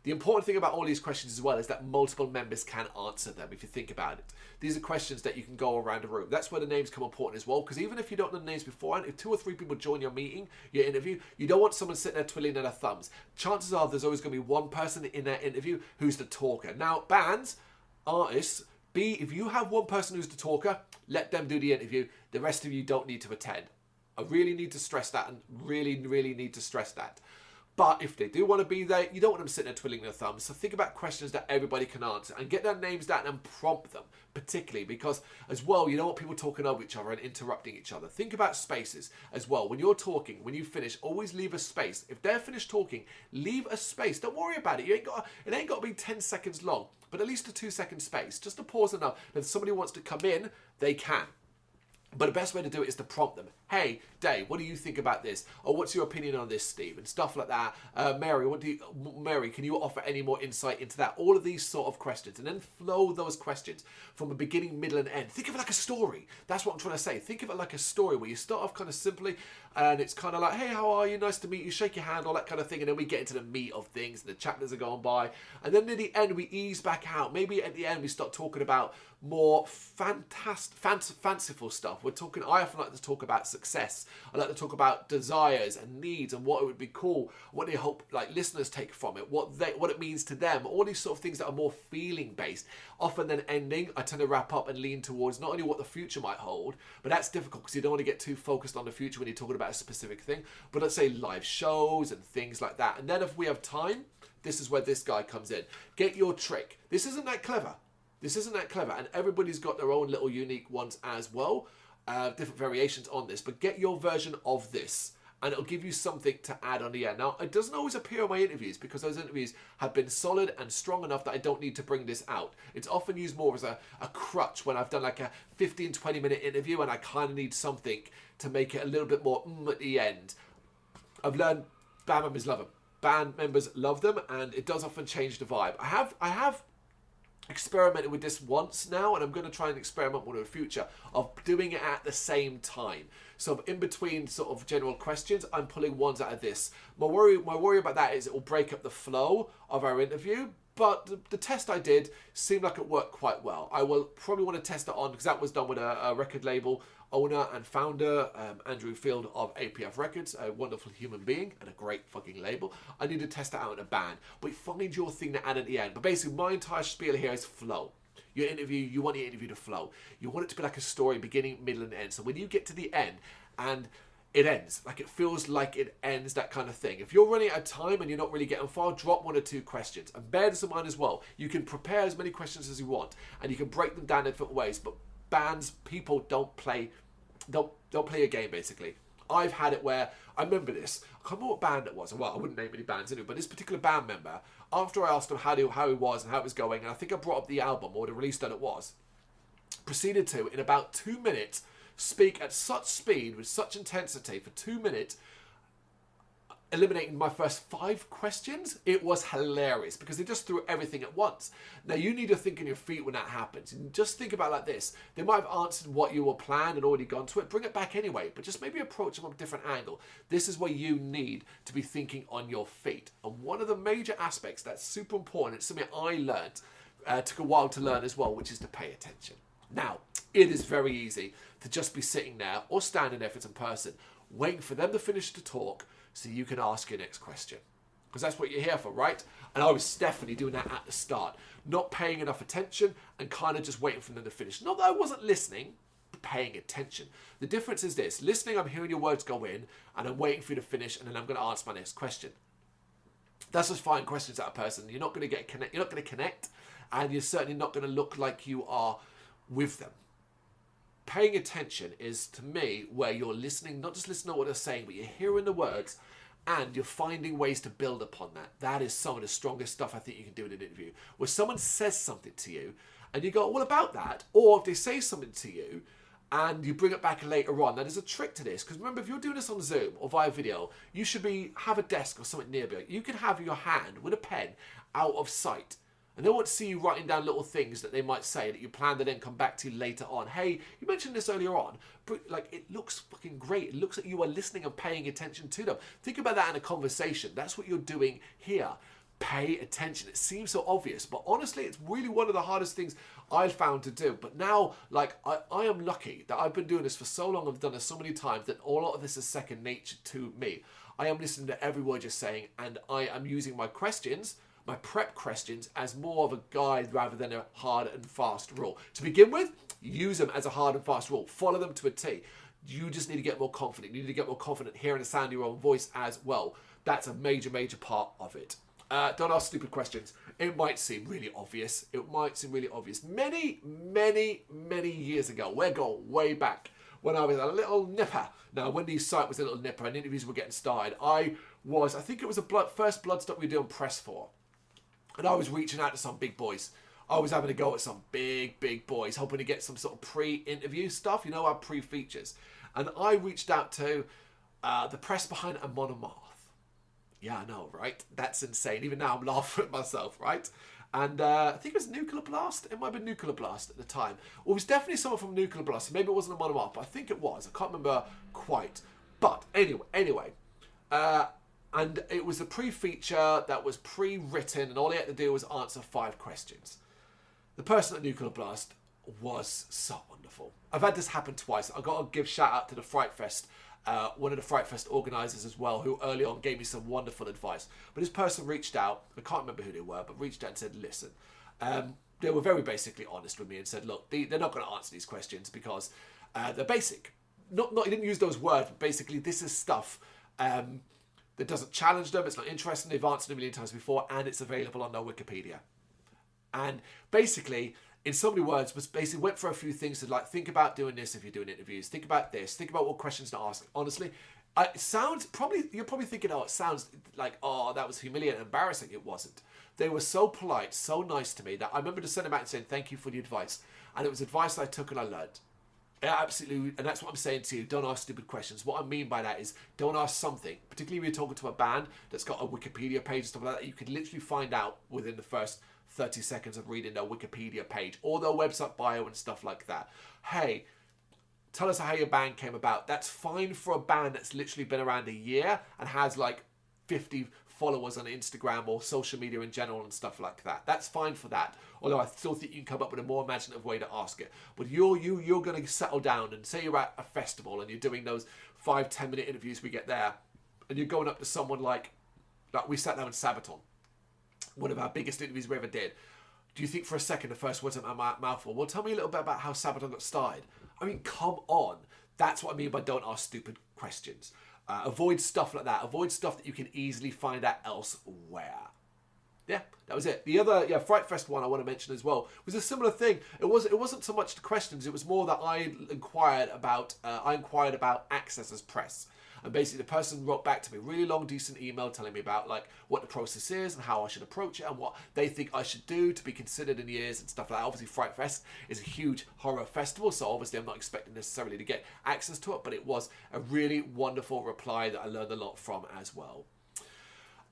The important thing about all these questions as well is that multiple members can answer them, if you think about it. These are questions that you can go around a room. That's where the names come important as well, because even if you don't know the names beforehand, if 2 or 3 people join your meeting, your interview, you don't want someone sitting there twiddling their thumbs. Chances are there's always going to be one person in that interview who's the talker. Now, bands, artists, if you have one person who's the talker, let them do the interview. The rest of you don't need to attend. I really need to stress that, and really, really need to stress that. But if they do want to be there, you don't want them sitting there twiddling their thumbs. So think about questions that everybody can answer and get their names down and prompt them, particularly because, as well, you don't want people talking over each other and interrupting each other. Think about spaces as well. When you're talking, when you finish, always leave a space. If they're finished talking, leave a space. Don't worry about it. It ain't got to be 10 seconds long, but at least a 2-second space. Just to pause enough that if somebody wants to come in, they can. But the best way to do it is to prompt them. Hey, Dave, what do you think about this? Or what's your opinion on this, Steve? And stuff like that. Mary, can you offer any more insight into that? All of these sort of questions. And then flow those questions from a beginning, middle, and end. Think of it like a story. That's what I'm trying to say. Think of it like a story where you start off kind of simply, and it's kind of like, hey, how are you? Nice to meet you. Shake your hand, all that kind of thing. And then we get into the meat of things, and the chapters are going by. And then near the end, we ease back out. Maybe at the end, we start talking about more fanciful stuff. I often like to talk about success. I like to talk about desires and needs and what it would be cool, what they hope like listeners take from it, what it means to them, all these sort of things that are more feeling based. Often then ending, I tend to wrap up and lean towards not only what the future might hold, but that's difficult because you don't want to get too focused on the future when you're talking about a specific thing, but let's say live shows and things like that. And then if we have time, this is where this guy comes in. Get your trick. This isn't that clever. And everybody's got their own little unique ones as well. Different variations on this, but get your version of this and it'll give you something to add on the end. Now, it doesn't always appear on my interviews because those interviews have been solid and strong enough that I don't need to bring this out. It's often used more as a crutch when I've done like a 15-20 minute interview and I kind of need something to make it a little bit more at the end. I've learned band members love them. Band members love them, and it does often change the vibe. I have experimented with this once now, and I'm going to try and experiment with it in the future of doing it at the same time. So in between sort of general questions, I'm pulling ones out of this. My worry about that is it will break up the flow of our interview. But the test I did seemed like it worked quite well. I will probably want to test it on because that was done with a record label owner and founder, Andrew Field of APF Records, a wonderful human being and a great fucking label. I need to test it out in a band. But find your thing to add at the end. But basically, my entire spiel here is flow. Your interview, you want your interview to flow. You want it to be like a story, beginning, middle, and end. So when you get to the end and it ends, like it feels like it ends, that kind of thing. If you're running out of time and you're not really getting far, drop 1 or 2 questions. And bear this in mind as well. You can prepare as many questions as you want and you can break them down in different ways. But bands, people don't play a game basically. I've had it where, I remember this, I can't remember what band it was. Well, I wouldn't name any bands anyway, but this particular band member, after I asked him how he was and how it was going, and I think I brought up the album or the release that it was, proceeded to, in about 2 minutes, speak at such speed with such intensity for 2 minutes, eliminating my first 5 questions. It was hilarious because they just threw everything at once. Now you need to think on your feet when that happens, and just think about it like this. They might have answered what you were planned and already gone to it. Bring it back anyway, but just maybe approach them from a different angle. This is where you need to be thinking on your feet. And one of the major aspects that's super important, it's something I learned, took a while to learn as well, which is to pay attention. Now, it is very easy to just be sitting there or standing there if it's in person, waiting for them to finish the talk so you can ask your next question. Because that's what you're here for, right? And I was definitely doing that at the start. Not paying enough attention and kind of just waiting for them to finish. Not that I wasn't listening, but paying attention. The difference is this. Listening, I'm hearing your words go in and I'm waiting for you to finish and then I'm going to ask my next question. That's just firing questions at a person. You're not going to you're not going to connect, and you're certainly not going to look like you are with them. Paying attention is, to me, where you're listening, not just listening to what they're saying, but you're hearing the words and you're finding ways to build upon that. That is some of the strongest stuff I think you can do in an interview. Where someone says something to you and you go, what about that? Or if they say something to you and you bring it back later on. Now, there's a trick to this, because remember, if you're doing this on Zoom or via video, you should have a desk or something nearby. You can have your hand with a pen out of sight, and they won't see you writing down little things that they might say that you plan to then come back to later on. Hey, you mentioned this earlier on, but like, it looks fucking great. It looks like you are listening and paying attention to them. Think about that in a conversation. That's what you're doing here. Pay attention. It seems so obvious, but honestly, it's really one of the hardest things I've found to do. But now, like, I am lucky that I've been doing this for so long. I've done this so many times that a lot of this is second nature to me. I am listening to every word you're saying, and I am using my questions, my prep questions, as more of a guide rather than a hard and fast rule. To begin with, use them as a hard and fast rule. Follow them to a T. You just need to get more confident. You need to get more confident hearing the sound of your own voice as well. That's a major, major part of it. Don't ask stupid questions. It might seem really obvious. Many, many, many years ago, we're going way back, when I was a little nipper. Now, Wendy's site was a little nipper and interviews were getting started. I think it was the first Bloodstock we were doing press for. And I was reaching out to some big boys. I was having a go at some big, big boys, hoping to get some sort of pre-interview stuff, you know, our pre-features. And I reached out to the press behind a monomarth. Yeah, I know, right? That's insane. Even now, I'm laughing at myself, right? And I think it was Nuclear Blast. It might have been Nuclear Blast at the time. Well, it was definitely someone from Nuclear Blast. Maybe it wasn't a monomarth, but I think it was. I can't remember quite. But anyway. And it was a pre-feature that was pre-written, and all he had to do was answer 5 questions. The person at Nuclear Blast was so wonderful. I've had this happen twice. I've got to give shout out to the Fright Fest, one of the Fright Fest organisers as well, who early on gave me some wonderful advice. But this person reached out, I can't remember who they were, but reached out and said, listen, they were very basically honest with me and said, look, they're not going to answer these questions because they're basic. He didn't use those words, but basically this is stuff that doesn't challenge them, it's not interesting, they've answered a million times before, and it's available on their Wikipedia. And basically, in so many words, was basically went for a few things to like, think about doing this if you're doing interviews, think about this, think about what questions to ask. Honestly, it sounds, you're probably thinking, oh, it sounds like, oh, that was humiliating and embarrassing. It wasn't. They were so polite, so nice to me that I remember just sending them out and saying, thank you for the advice. And it was advice that I took and I learned. Absolutely, and that's what I'm saying to you. Don't ask stupid questions. What I mean by that is don't ask something, particularly when you're talking to a band that's got a Wikipedia page and stuff like that, you can literally find out within the first 30 seconds of reading their Wikipedia page or their website bio and stuff like that. Hey, tell us how your band came about. That's fine for a band that's literally been around a year and has like 50 followers on Instagram or social media in general and stuff like that. That's fine for that. Although I still think you can come up with a more imaginative way to ask it. But you're going to settle down and say you're at a festival and you're doing those 5-10 minute interviews we get there, and you're going up to someone like we sat down with Sabaton, one of our biggest interviews we ever did. Do you think for a second the first words out of my mouth were, well, tell me a little bit about how Sabaton got started? I mean, come on. That's what I mean by don't ask stupid questions. Avoid stuff like that. Avoid stuff that you can easily find out elsewhere. Yeah, that was it. The other, Fright Fest one I want to mention as well was a similar thing. It wasn't so much the questions. It was more that I inquired about access as press. And basically the person wrote back to me, really long, decent email telling me about like what the process is and how I should approach it and what they think I should do to be considered in years and stuff like that. Obviously, Fright Fest is a huge horror festival, so obviously I'm not expecting necessarily to get access to it, but it was a really wonderful reply that I learned a lot from as well.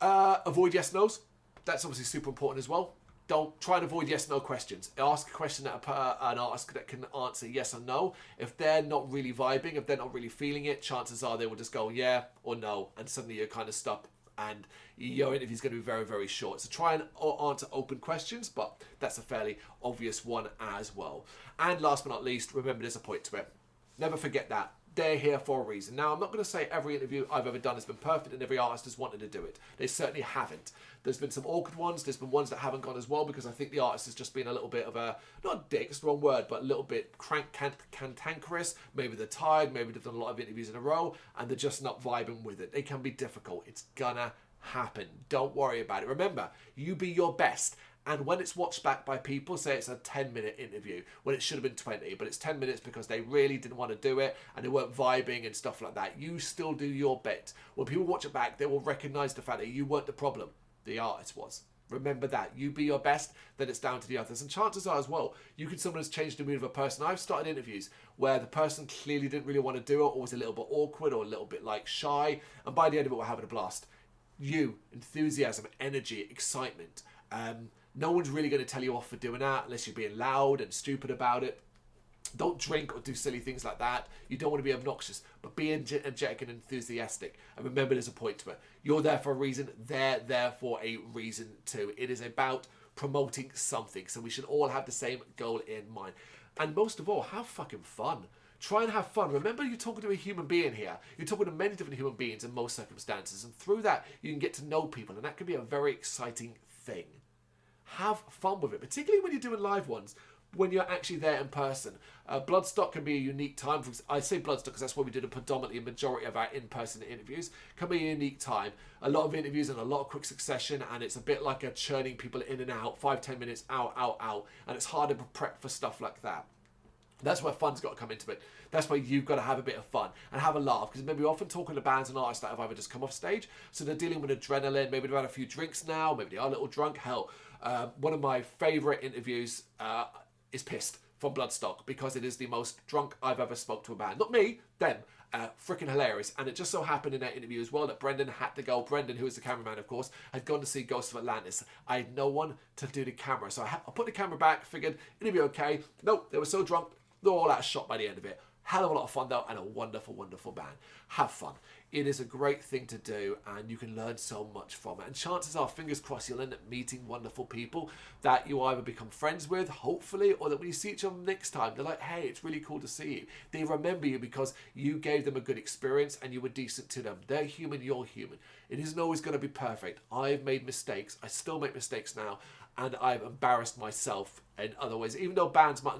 Avoid yes-nos. That's obviously super important as well. Don't try and avoid yes/no questions. Ask a question that an artist that can answer yes or no. If they're not really vibing, if they're not really feeling it, chances are they will just go yeah or no, and suddenly you're kind of stuck, and your interview's going to be very, very short. So try and answer open questions, but that's a fairly obvious one as well. And last but not least, remember there's a point to it. Never forget that. They're here for a reason. Now, I'm not going to say every interview I've ever done has been perfect and every artist has wanted to do it. They certainly haven't. There's been some awkward ones. There's been ones that haven't gone as well because I think the artist has just been a little bit of a, not a dick, it's the wrong word, but a little bit cantankerous. Maybe they're tired. Maybe they've done a lot of interviews in a row and they're just not vibing with it. It can be difficult. It's gonna happen. Don't worry about it. Remember, you be your best. And when it's watched back by people, say it's a 10-minute interview, when it should have been 20, but it's 10 minutes because they really didn't want to do it and they weren't vibing and stuff like that. You still do your bit. When people watch it back, they will recognise the fact that you weren't the problem. The artist was. Remember that. You be your best, then it's down to the others. And chances are as well, you can sometimes change the mood of a person. I've started interviews where the person clearly didn't really want to do it, or was a little bit awkward, or a little bit like shy. And by the end of it, we're having a blast. You, enthusiasm, energy, excitement. No one's really going to tell you off for doing that unless you're being loud and stupid about it. Don't drink or do silly things like that. You don't want to be obnoxious, but be energetic and enthusiastic. And remember, there's a point to it. You're there for a reason. They're there for a reason too. It is about promoting something. So we should all have the same goal in mind. And most of all, have fucking fun. Try and have fun. Remember, you're talking to a human being here. You're talking to many different human beings in most circumstances. And through that, you can get to know people. And that can be a very exciting thing. Have fun with it, particularly when you're doing live ones. When you're actually there in person. Bloodstock can be a unique time. I say Bloodstock because that's where we did a majority of our in-person interviews. Can be a unique time. A lot of interviews in a lot of quick succession, and it's a bit like a churning people in and out, 5-10 minutes, out. And it's harder to prep for stuff like that. That's where fun's got to come into it. That's where you've got to have a bit of fun and have a laugh. Because maybe we're often talking to bands and artists that have either just come off stage, so they're dealing with adrenaline, maybe they've had a few drinks now, maybe they are a little drunk. Hell, one of my favourite interviews is Pissed from Bloodstock, because it is the most drunk I've ever spoke to a band. Not me, them. Freaking hilarious. And it just so happened in that interview as well that Brendan had to go. Brendan, who is the cameraman, of course, had gone to see Ghosts of Atlantis. I had no one to do the camera. So I put the camera back, figured it'd be okay. Nope, they were so drunk, they're all out of shot by the end of it. Hell of a lot of fun though, and a wonderful, wonderful band. Have fun. It is a great thing to do, and you can learn so much from it. And chances are, fingers crossed, you'll end up meeting wonderful people that you either become friends with, hopefully, or that when you see each other next time, they're like, hey, it's really cool to see you. They remember you because you gave them a good experience and you were decent to them. They're human, you're human. It isn't always going to be perfect. I've made mistakes. I still make mistakes now. And I've embarrassed myself in other ways. Even though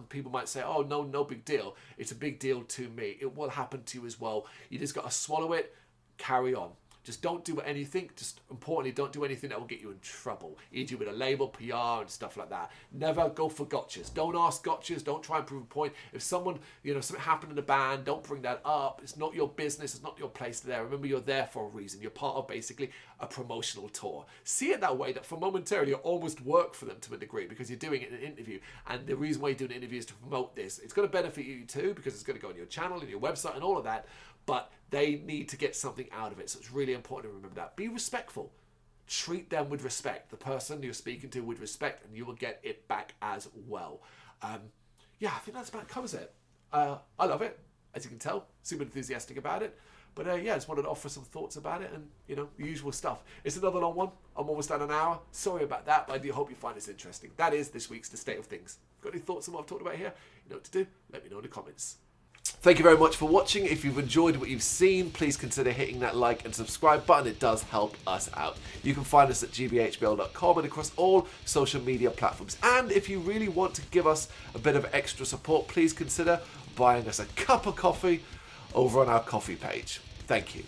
people might say, oh, no big deal. It's a big deal to me. It will happen to you as well. You just got to swallow it, carry on. Just don't do anything. Just importantly, don't do anything that will get you in trouble. E.g. with a label, PR, and stuff like that. Never go for gotchas. Don't ask gotchas. Don't try and prove a point. If someone, something happened in the band, don't bring that up. It's not your business. It's not your place there. Remember, you're there for a reason. You're part of basically a promotional tour. See it that way, that for momentarily you almost work for them to a degree because you're doing it in an interview. And the reason why you're doing an interview is to promote this. It's going to benefit you too because it's going to go on your channel and your website and all of that. But they need to get something out of it. So it's really important to remember that. Be respectful. Treat them with respect. The person you're speaking to with respect, and you will get it back as well. I think that's about covers it. I love it, as you can tell. Super enthusiastic about it. But I just wanted to offer some thoughts about it and, the usual stuff. It's another long one. I'm almost at an hour. Sorry about that, but I do hope you find this interesting. That is this week's The State of Things. Got any thoughts on what I've talked about here? You know what to do. Let me know in the comments. Thank you very much for watching. If you've enjoyed what you've seen, please consider hitting that like and subscribe button. It does help us out. You can find us at gbhbl.com and across all social media platforms. And if you really want to give us a bit of extra support, please consider buying us a cup of coffee over on our coffee page. Thank you.